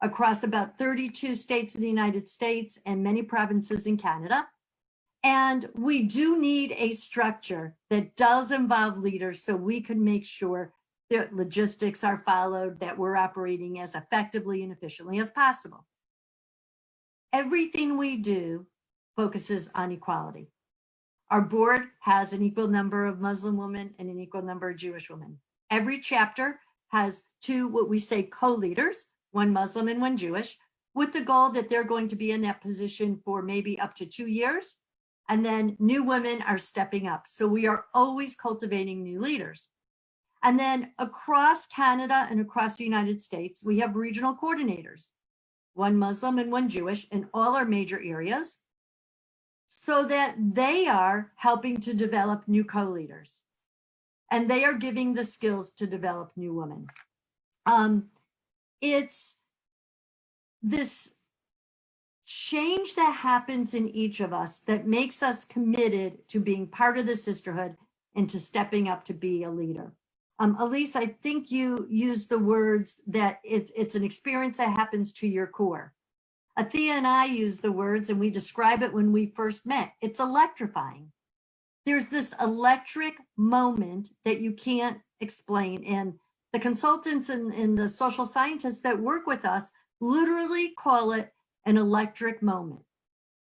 across about 32 states in the United States and many provinces in Canada. And we do need a structure that does involve leaders so we can make sure that logistics are followed, that we're operating as effectively and efficiently as possible. Everything we do focuses on equality. Our board has an equal number of Muslim women and an equal number of Jewish women. Every chapter has two, what we say, co-leaders, one Muslim and one Jewish, with the goal that they're going to be in that position for maybe up to 2 years. And then new women are stepping up. So we are always cultivating new leaders. And then across Canada and across the United States, we have regional coordinators, one Muslim and one Jewish in all our major areas, so that they are helping to develop new co-leaders. And they are giving the skills to develop new women. It's this change that happens in each of us that makes us committed to being part of the sisterhood and to stepping up to be a leader. Elise, I think you used the words that it's an experience that happens to your core. Athea and I use the words, and we describe it when we first met. It's electrifying. There's this electric moment that you can't explain. And the consultants and the social scientists that work with us literally call it an electric moment.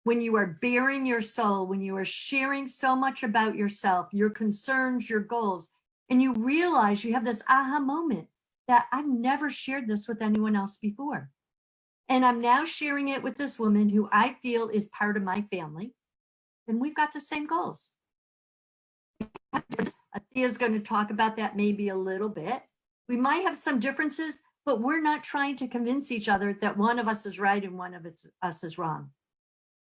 When you are bearing your soul, when you are sharing so much about yourself, your concerns, your goals, and you realize you have this aha moment that I've never shared this with anyone else before. And I'm now sharing it with this woman who I feel is part of my family. And we've got the same goals. Athea's going to talk about that maybe a little bit. We might have some differences, but we're not trying to convince each other that one of us is right and one of us is wrong.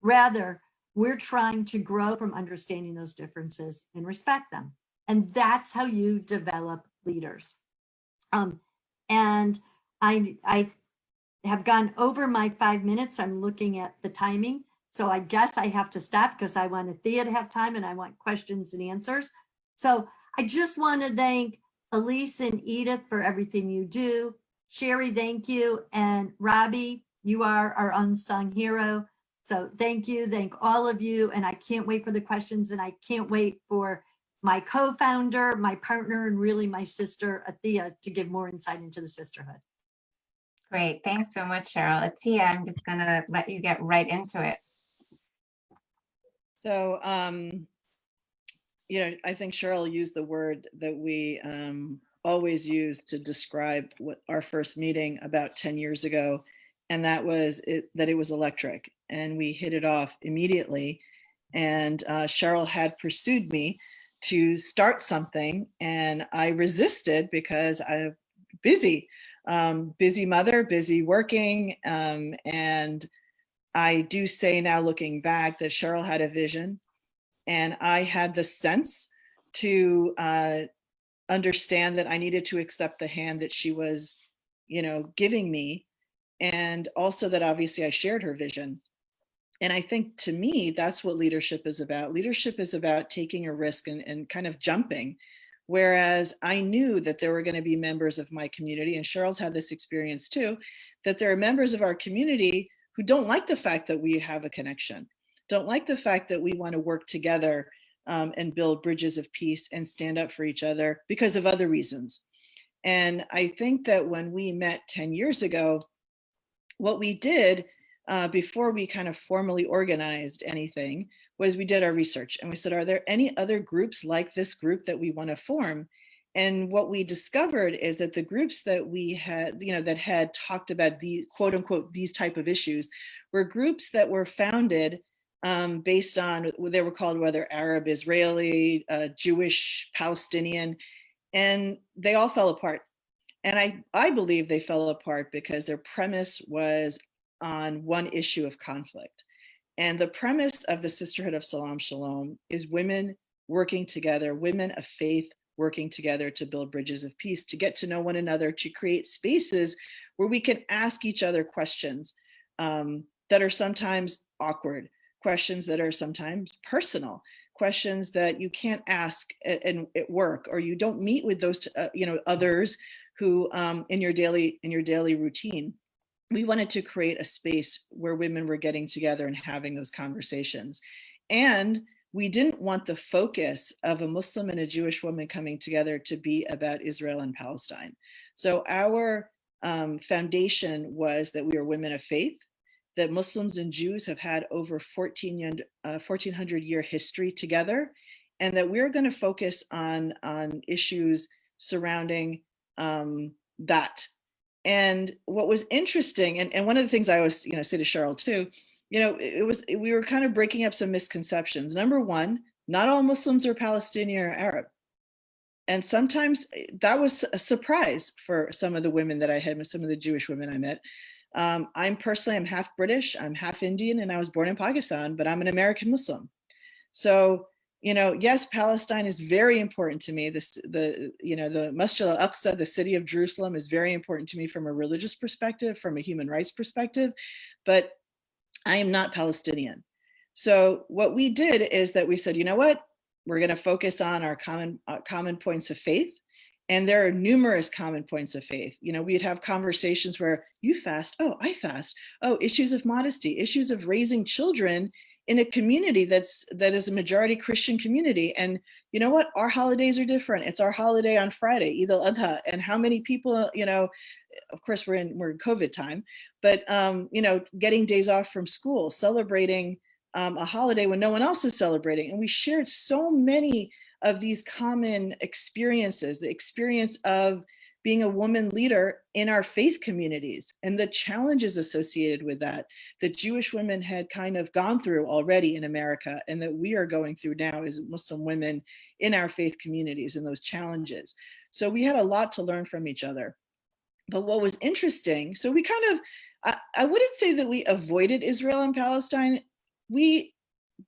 Rather, we're trying to grow from understanding those differences and respect them. And that's how you develop leaders. And I have gone over my 5 minutes. I'm looking at the timing. So I guess I have to stop because I want Athea to have time and I want questions and answers. So I just want to thank Elise and Edith for everything you do. Sherry, thank you. And Robbie, you are our unsung hero. So thank you. Thank all of you. And I can't wait for the questions, and I can't wait for my co-founder, my partner, and really my sister, Athea, to give more insight into the sisterhood. Great. Thanks so much, Cheryl. Athea, I'm just going to let you get right into it. So, I think Cheryl used the word that we always use to describe what our first meeting about 10 years ago. And that was that it was electric, and we hit it off immediately. And Cheryl had pursued me to start something, and I resisted because I'm busy mother, busy working. And I do say now, looking back, that Cheryl had a vision, and I had the sense to understand that I needed to accept the hand that she was, giving me. And also that obviously I shared her vision. And I think, to me, that's what leadership is about. Leadership is about taking a risk and kind of jumping. Whereas I knew that there were going to be members of my community, and Cheryl's had this experience too, that there are members of our community who don't like the fact that we have a connection, don't like the fact that we want to work together and build bridges of peace and stand up for each other because of other reasons. And I think that when we met 10 years ago, what we did before we kind of formally organized anything was we did our research, and we said, are there any other groups like this group that we want to form? And what we discovered is that the groups that we had, that had talked about the quote unquote, these type of issues were groups that were founded based on, they were called whether Arab, Israeli, Jewish, Palestinian, and they all fell apart. And I believe they fell apart because their premise was on one issue of conflict. And the premise of the Sisterhood of Salaam Shalom is women working together, women of faith working together to build bridges of peace, to get to know one another, to create spaces where we can ask each other questions that are sometimes awkward, questions that are sometimes personal, questions that you can't ask at work, or you don't meet with those others who in your daily routine. We wanted to create a space where women were getting together and having those conversations. And we didn't want the focus of a Muslim and a Jewish woman coming together to be about Israel and Palestine. So our foundation was that we are women of faith, that Muslims and Jews have had over 1400 year history together, and that we're going to focus on issues surrounding that. And what was interesting, and one of the things I always say to Cheryl too, we were kind of breaking up some misconceptions. Number one, not all Muslims are Palestinian or Arab. And sometimes that was a surprise for some of the women that I had, some of the Jewish women I met. I'm half British, I'm half Indian, and I was born in Pakistan, but I'm an American Muslim. So, yes, Palestine is very important to me. The Masjid al-Aqsa, the city of Jerusalem, is very important to me from a religious perspective, from a human rights perspective, but I am not Palestinian. So what we did is that we said, you know what, we're going to focus on our common points of faith. And there are numerous common points of faith. We'd have conversations where you fast, oh, I fast. Oh, issues of modesty, issues of raising children in a community that is a majority Christian community. And you know what? Our holidays are different. It's our holiday on Friday, Eid al-Adha. And how many people, of course we're in COVID time, but getting days off from school, celebrating a holiday when no one else is celebrating. And we shared so many of these common experiences, the experience of being a woman leader in our faith communities and the challenges associated with that Jewish women had kind of gone through already in America, and that we are going through now as Muslim women in our faith communities, and those challenges. So we had a lot to learn from each other. But what was interesting, so we kind of, I wouldn't say that we avoided Israel and Palestine. We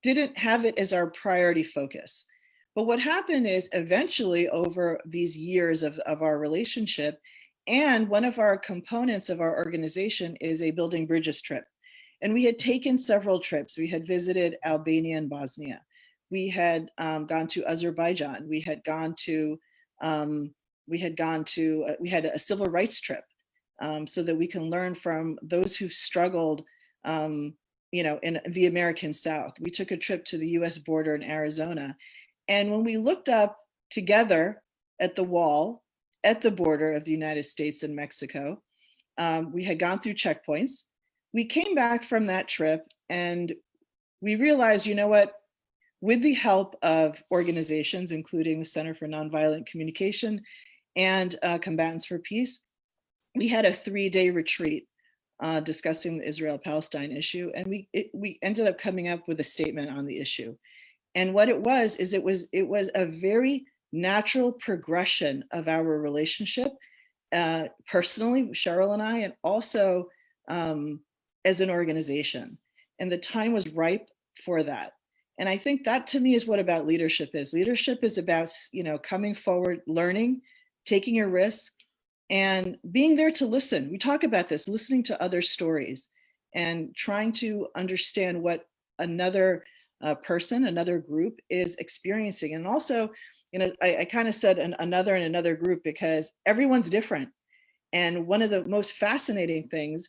didn't have it as our priority focus. But what happened is eventually over these years of our relationship, and one of our components of our organization is a Building Bridges trip. And we had taken several trips. We had visited Albania and Bosnia. We had gone to Azerbaijan. We had a civil rights trip so that we can learn from those who've struggled in the American South. We took a trip to the US border in Arizona. And when we looked up together at the wall, at the border of the United States and Mexico, we had gone through checkpoints. We came back from that trip and we realized, you know what, with the help of organizations, including the Center for Nonviolent Communication and Combatants for Peace, we had a 3-day retreat discussing the Israel-Palestine issue. And we ended up coming up with a statement on the issue. And what it was a very natural progression of our relationship, personally, Cheryl and I, and also as an organization. And the time was ripe for that. And I think that to me is what about leadership is. Leadership is about, coming forward, learning, taking a risk, and being there to listen. We talk about this, listening to other stories and trying to understand what another person, another group is experiencing. And also, I kind of said another group because everyone's different. And one of the most fascinating things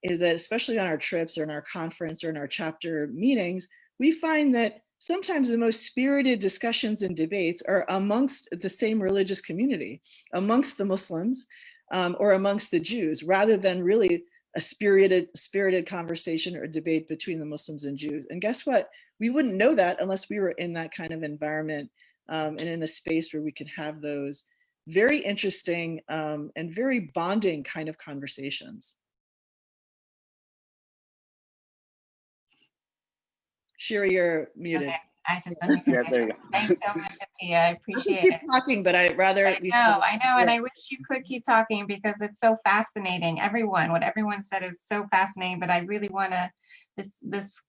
is that, especially on our trips or in our conference or in our chapter meetings, we find that sometimes the most spirited discussions and debates are amongst the same religious community, amongst the Muslims or amongst the Jews, rather than really a spirited conversation or debate between the Muslims and Jews. And guess what? We wouldn't know that unless we were in that kind of environment and in a space where we could have those very interesting and very bonding kind of conversations. Shiri, you're muted. Okay, I just unmuted Yeah, there you myself. go. Thanks so much, Atia. I appreciate Keep it. talking, but I'd rather. I know, and I wish you could keep talking because it's so fascinating. What everyone said is so fascinating, but I really want to, this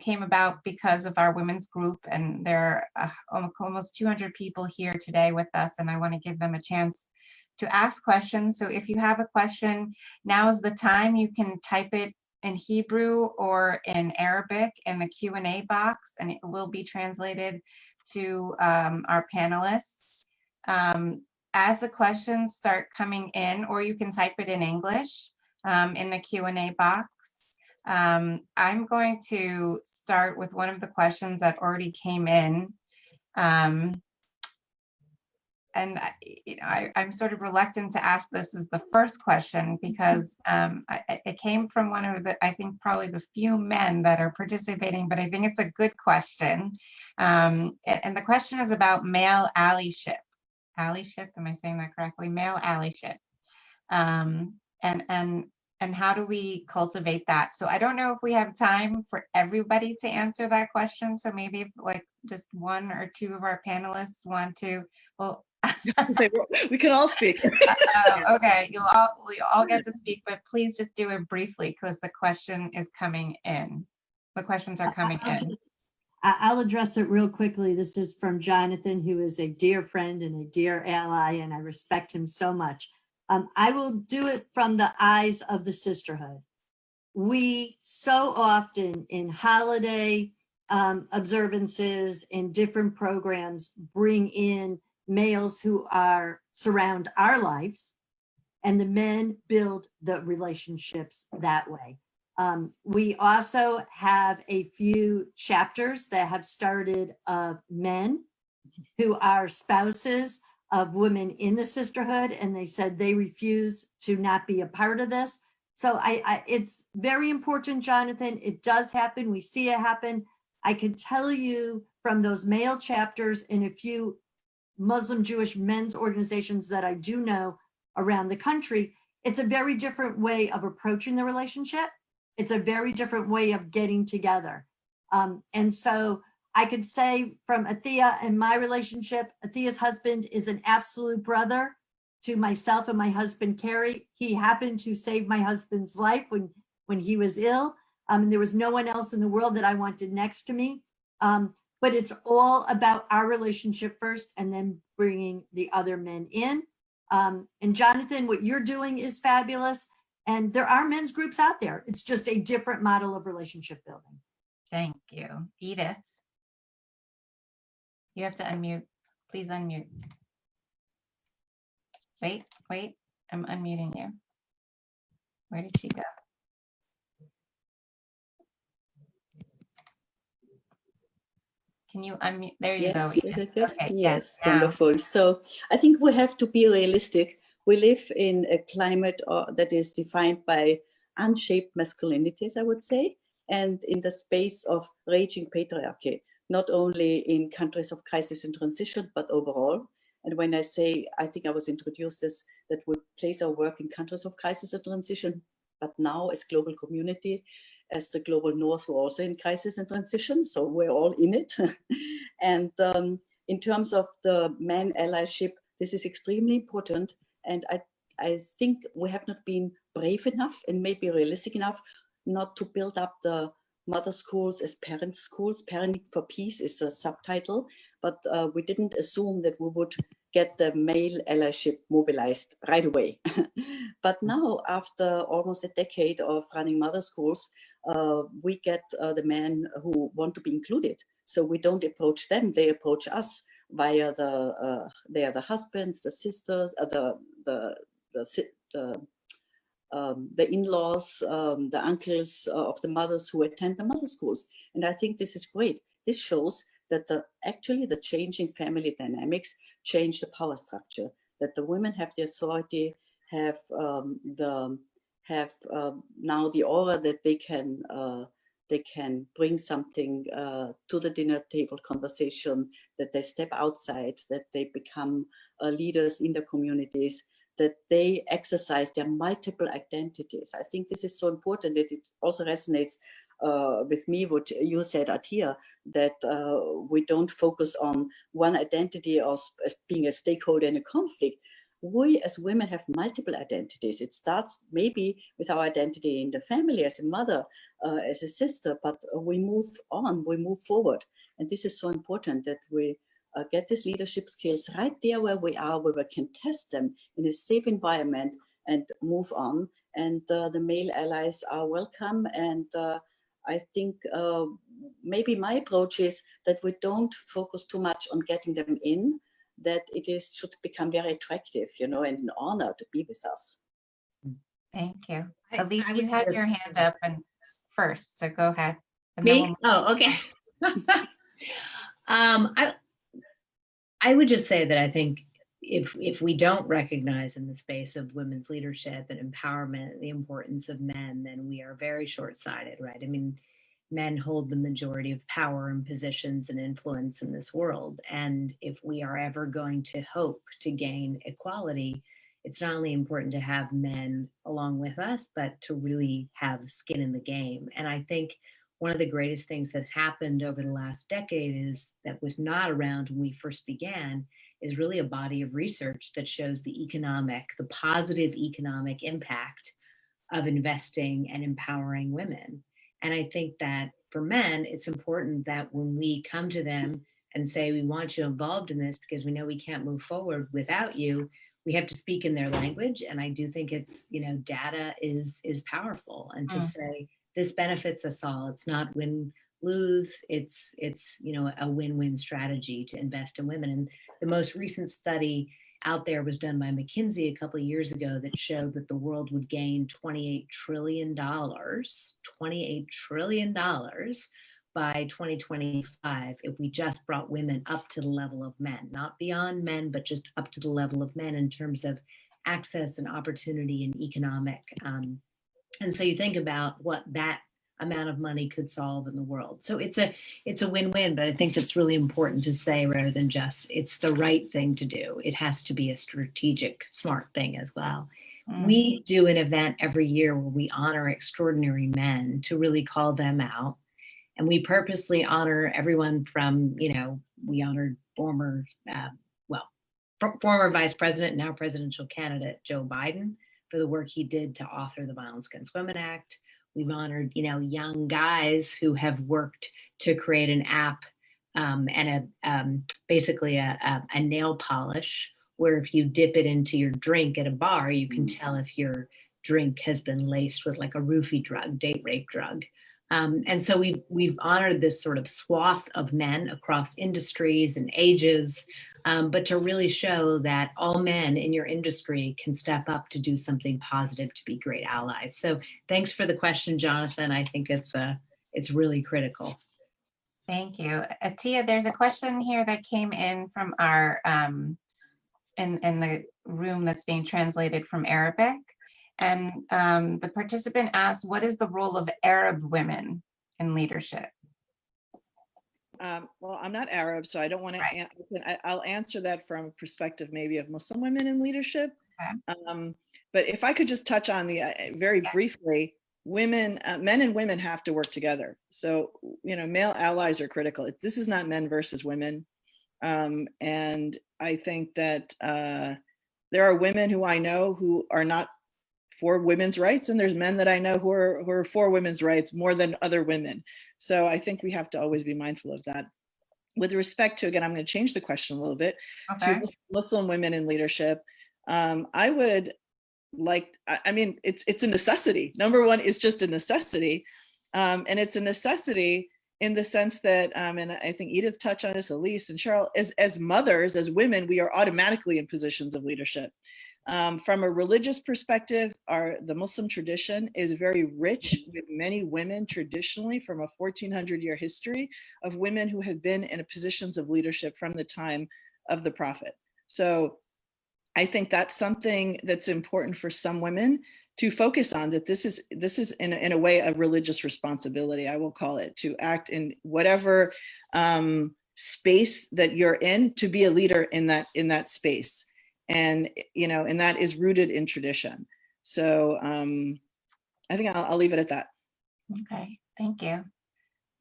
came about because of our women's group, and there are almost 200 people here today with us, and I want to give them a chance to ask questions. So if you have a question, now is the time. You can type it in Hebrew or in Arabic in the Q&A box, and it will be translated to our panelists. As the questions start coming in, or you can type it in English in the Q&A box. I'm going to start with one of the questions that already came in. And I'm sort of reluctant to ask this as the first question because it came from one of the, I think probably the few men that are participating, but I think it's a good question. And the question is about male allyship. Allyship, am I saying that correctly? Male allyship. And how do we cultivate that? So I don't know if we have time for everybody to answer that question. So maybe if, like just one or two of our panelists want to, well, we can all speak. Okay, we all get to speak, but please just do it briefly because the question is coming in. The questions are coming in. I'll address it real quickly. This is from Jonathan, who is a dear friend and a dear ally, and I respect him so much. I will do it from the eyes of the sisterhood. We so often in holiday observances, in different programs, bring in males who surround our lives, and the men build the relationships that way. We also have a few chapters that have started of men who are spouses of women in the sisterhood, and they said they refuse to not be a part of this. So it's very important, Jonathan. It does happen. We see it happen. I can tell you from those male chapters in a few Muslim Jewish men's organizations that I do know around the country, it's a very different way of approaching the relationship. It's a very different way of getting together. And so I could say from Athea and my relationship, Athea's husband is an absolute brother to myself and my husband, Carrie. He happened to save my husband's life when he was ill. And there was no one else in the world that I wanted next to me. But it's all about our relationship first and then bringing the other men in. And Jonathan, what you're doing is fabulous. And there are men's groups out there. It's just a different model of relationship building. Thank you. Edith, you have to unmute. Please unmute. Wait, I'm unmuting you. Where did she go? Can you unmute? There you go. Okay, yes, wonderful. So I think we have to be realistic. We live in a climate that is defined by unshaped masculinities, I would say, and in the space of raging patriarchy, not only in countries of crisis and transition, but overall. And when I say, I think I was introduced as that we place our work in countries of crisis and transition, but now as global community, as the global north, we're also in crisis and transition, so we're all in it. And in terms of the man allyship, this is extremely important. And I think we have not been brave enough and maybe realistic enough not to build up the mother schools as parent schools. Parenting for Peace is a subtitle, but we didn't assume that we would get the male allyship mobilized right away. But now, after almost a decade of running mother schools, we get the men who want to be included. So we don't approach them, they approach us via they are the husbands, the sisters, the in-laws, the uncles of the mothers who attend the mother schools. And I think this is great. This shows that actually the changing family dynamics change the power structure, that the women have the authority, have now the aura that they they can bring something to the dinner table conversation, that they step outside, that they become leaders in their communities, that they exercise their multiple identities. I think this is so important that it also resonates with me, what you said, Atia, that we don't focus on one identity as being a stakeholder in a conflict. We as women have multiple identities. It starts maybe with our identity in the family, as a mother, as a sister, but we move on, we move forward. And this is so important, that we get these leadership skills right there where we are, where we can test them in a safe environment and move on. And the male allies are welcome. And I think maybe my approach is that we don't focus too much on getting them in, that should become very attractive, and an honor to be with us. Thank you. I Elise, you would had just- your hand up and first, so go ahead. And then Me? Oh, okay. I would just say that I think if we don't recognize in the space of women's leadership and empowerment the importance of men, then we are very short-sighted, right? I mean, men hold the majority of power and positions and influence in this world. And if we are ever going to hope to gain equality, it's not only important to have men along with us, but to really have skin in the game. And I think one of the greatest things that's happened over the last decade is that was not around when we first began, is really a body of research that shows the positive economic impact of investing and empowering women. And I think that for men, it's important that when we come to them and say, we want you involved in this because we know we can't move forward without you, we have to speak in their language. And I do think it's, data is powerful, and to say this benefits us all. It's not win-lose, it's a win-win strategy to invest in women. And the most recent study out there was done by McKinsey a couple of years ago that showed that the world would gain $28 trillion by 2025 if we just brought women up to the level of men, not beyond men, but just up to the level of men in terms of access and opportunity and economic. And so you think about what that amount of money could solve in the world. So it's a win-win, but I think that's really important to say, rather than just it's the right thing to do. It has to be a strategic, smart thing as well. We do an event every year where we honor extraordinary men to really call them out. And we purposely honor everyone from, we honored former Vice President, now presidential candidate Joe Biden for the work he did to author the Violence Against Women Act. We've honored, young guys who have worked to create an app and basically a nail polish where if you dip it into your drink at a bar, you can tell if your drink has been laced with like a roofie drug, date rape drug. And so we've honored this sort of swath of men across industries and ages, but to really show that all men in your industry can step up to do something positive, to be great allies. So thanks for the question, Jonathan. I think it's really critical. Thank you. Atia, there's a question here that came in from our, in the room that's being translated from Arabic. And the participant asked, what is the role of Arab women in leadership? Well, I'm not Arab, so I don't want to, I'll answer that from a perspective maybe of Muslim women in leadership. Okay. But if I could just touch on very briefly, men and women have to work together. So, male allies are critical. This is not men versus women. And I think that there are women who I know who are not for women's rights, and there's men that I know who are for women's rights more than other women. So I think we have to always be mindful of that. With respect to, again, I'm going to change the question a little bit, to Muslim women in leadership. I would like, I mean, it's a necessity. Number one, it's just a necessity. And it's a necessity in the sense that, and I think Edith touched on this, Elise and Cheryl, as mothers, as women, we are automatically in positions of leadership. From a religious perspective, the Muslim tradition is very rich with many women traditionally from a 1400-year history of women who have been in positions of leadership from the time of the Prophet. So I think that's something that's important for some women focus on that this is in a way a religious responsibility, I will call it, to act in whatever space that you're in, to be a leader in that space. And, and that is rooted in tradition. So I think I'll leave it at that. Okay, thank you.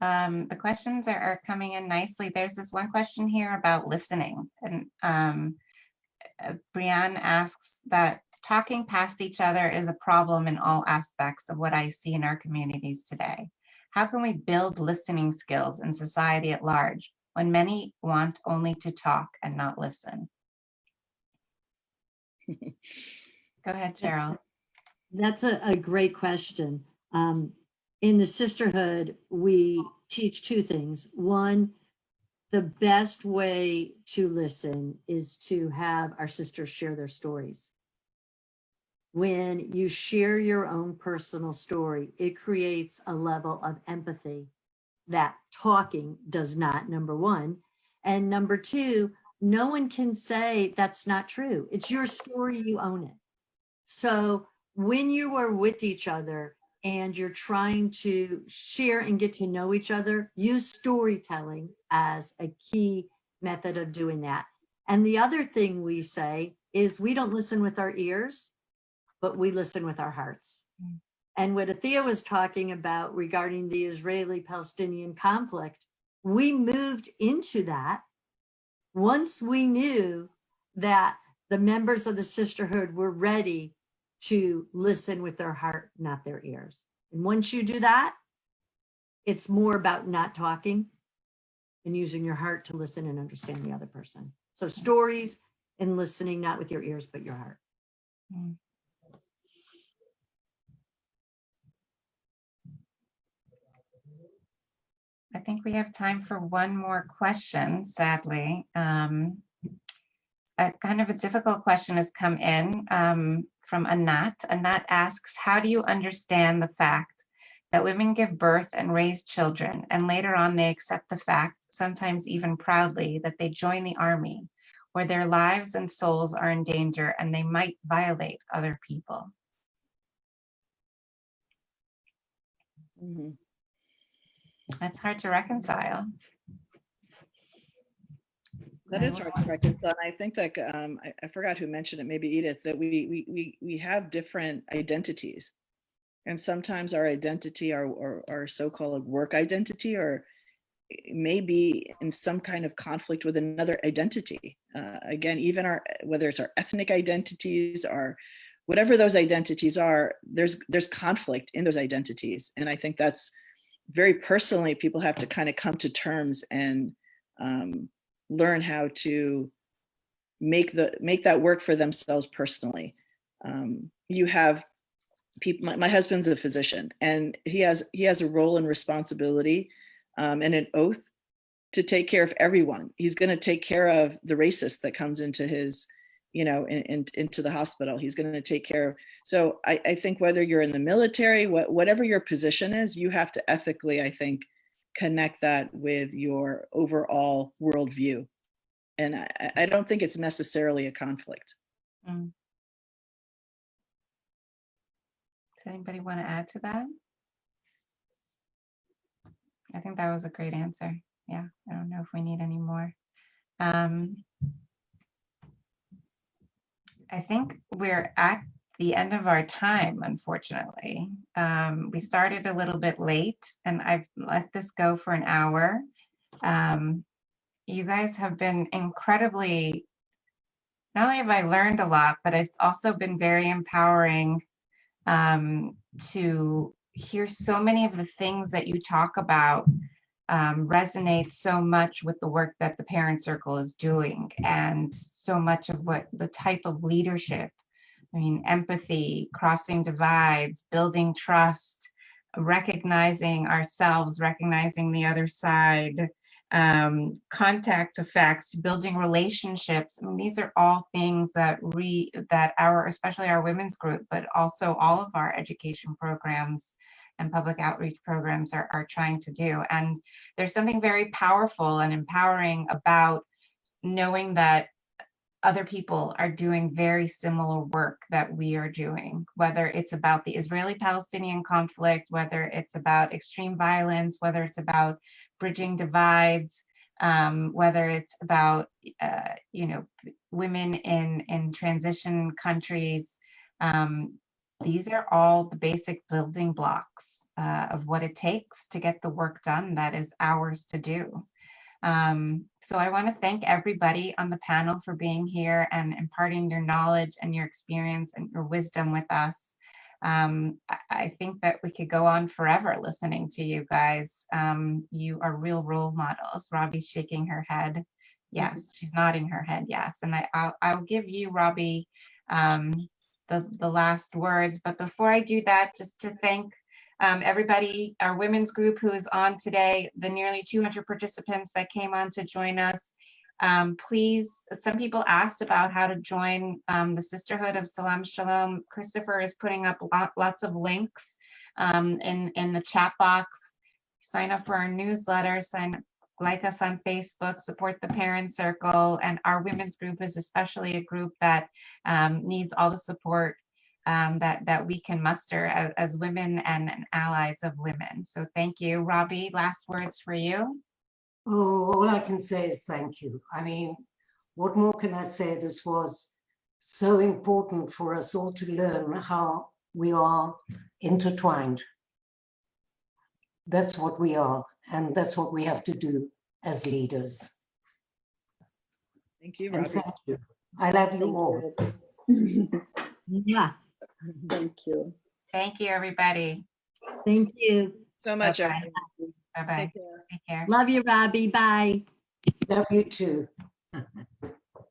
The questions are coming in nicely. There's this one question here about listening. And Brianne asks that talking past each other is a problem in all aspects of what I see in our communities today. How can we build listening skills in society at large when many want only to talk and not listen? Go ahead, Cheryl. That's a great question. In the sisterhood, we teach two things. One, the best way to listen is to have our sisters share their stories. When you share your own personal story, it creates a level of empathy that talking does not, number one. And number two, no one can say that's not true. It's your story, you own it. So when you are with each other and you're trying to share and get to know each other, use storytelling as a key method of doing that. And the other thing we say is we don't listen with our ears, but we listen with our hearts. And what Athea was talking about regarding the Israeli-Palestinian conflict, we moved into that once we knew that the members of the sisterhood were ready to listen with their heart, not their ears. And once you do that, it's more about not talking and using your heart to listen and understand the other person. So stories and listening, not with your ears, but your heart. I think we have time for one more question, sadly. A kind of a difficult question has come in from Anat. Anat asks, how do you understand the fact that women give birth and raise children, and later on they accept the fact, sometimes even proudly, that they join the army, where their lives and souls are in danger and they might violate other people? Mm-hmm. That's hard to reconcile. That is hard to reconcile. And I think that I forgot who mentioned it, maybe Edith, that we have different identities. And sometimes our identity, our so-called work identity, or maybe in some kind of conflict with another identity. Again, even whether it's our ethnic identities or whatever those identities are, there's conflict in those identities. And I think that's very personally, people have to kind of come to terms and learn how to make that work for themselves personally. You have people, my husband's a physician, and he has a role and responsibility and an oath to take care of everyone. He's going to take care of the racist that comes into his, into the hospital. He's going to take care of. So I think whether you're in the military, whatever your position is, you have to ethically, I think, connect that with your overall worldview. And I don't think it's necessarily a conflict. Does anybody want to add to that? I think that was a great answer. Yeah, I don't know if we need any more. I think we're at the end of our time, unfortunately. We started a little bit late and I've let this go for an hour. You guys have been incredibly, not only have I learned a lot, but it's also been very empowering to hear so many of the things that you talk about resonate so much with the work that the Parent Circle is doing, and so much of what the type of leadership, I mean, empathy, crossing divides, building trust, recognizing ourselves, recognizing the other side, contact effects, building relationships. I mean, these are all things that especially our women's group, but also all of our education programs and public outreach programs are trying to do. And there's something very powerful and empowering about knowing that other people are doing very similar work that we are doing, whether it's about the Israeli-Palestinian conflict, whether it's about extreme violence, whether it's about bridging divides, whether it's about women in transition countries. These are all the basic building blocks of what it takes to get the work done that is ours to do. So I want to thank everybody on the panel for being here and imparting your knowledge and your experience and your wisdom with us. I think that we could go on forever listening to you guys. You are real role models. Robbie's shaking her head. Yes, she's nodding her head. Yes, and I'll give you, Robbie, the last words. But before I do that, just to thank everybody, our women's group who is on today, the nearly 200 participants that came on to join us. Please, some people asked about how to join the Sisterhood of Salaam Shalom. Christopher is putting up lots of links in the chat box. Sign up for our newsletter, like us on Facebook, support the Parent Circle, and our women's group is especially a group that needs all the support that we can muster as women and allies of women. So thank you. Robbie, last words for you. Oh, all I can say is thank you. I mean, what more can I say? This was so important for us all to learn how we are intertwined. That's what we are, and that's what we have to do as leaders. Thank you, And Robbie. thank you. I love you all. Yeah. Thank you. Thank you, everybody. Thank you. So much, Bye-bye. everyone. Bye-bye. Take care. Take care. Love you, Robbie. Bye. Love you too.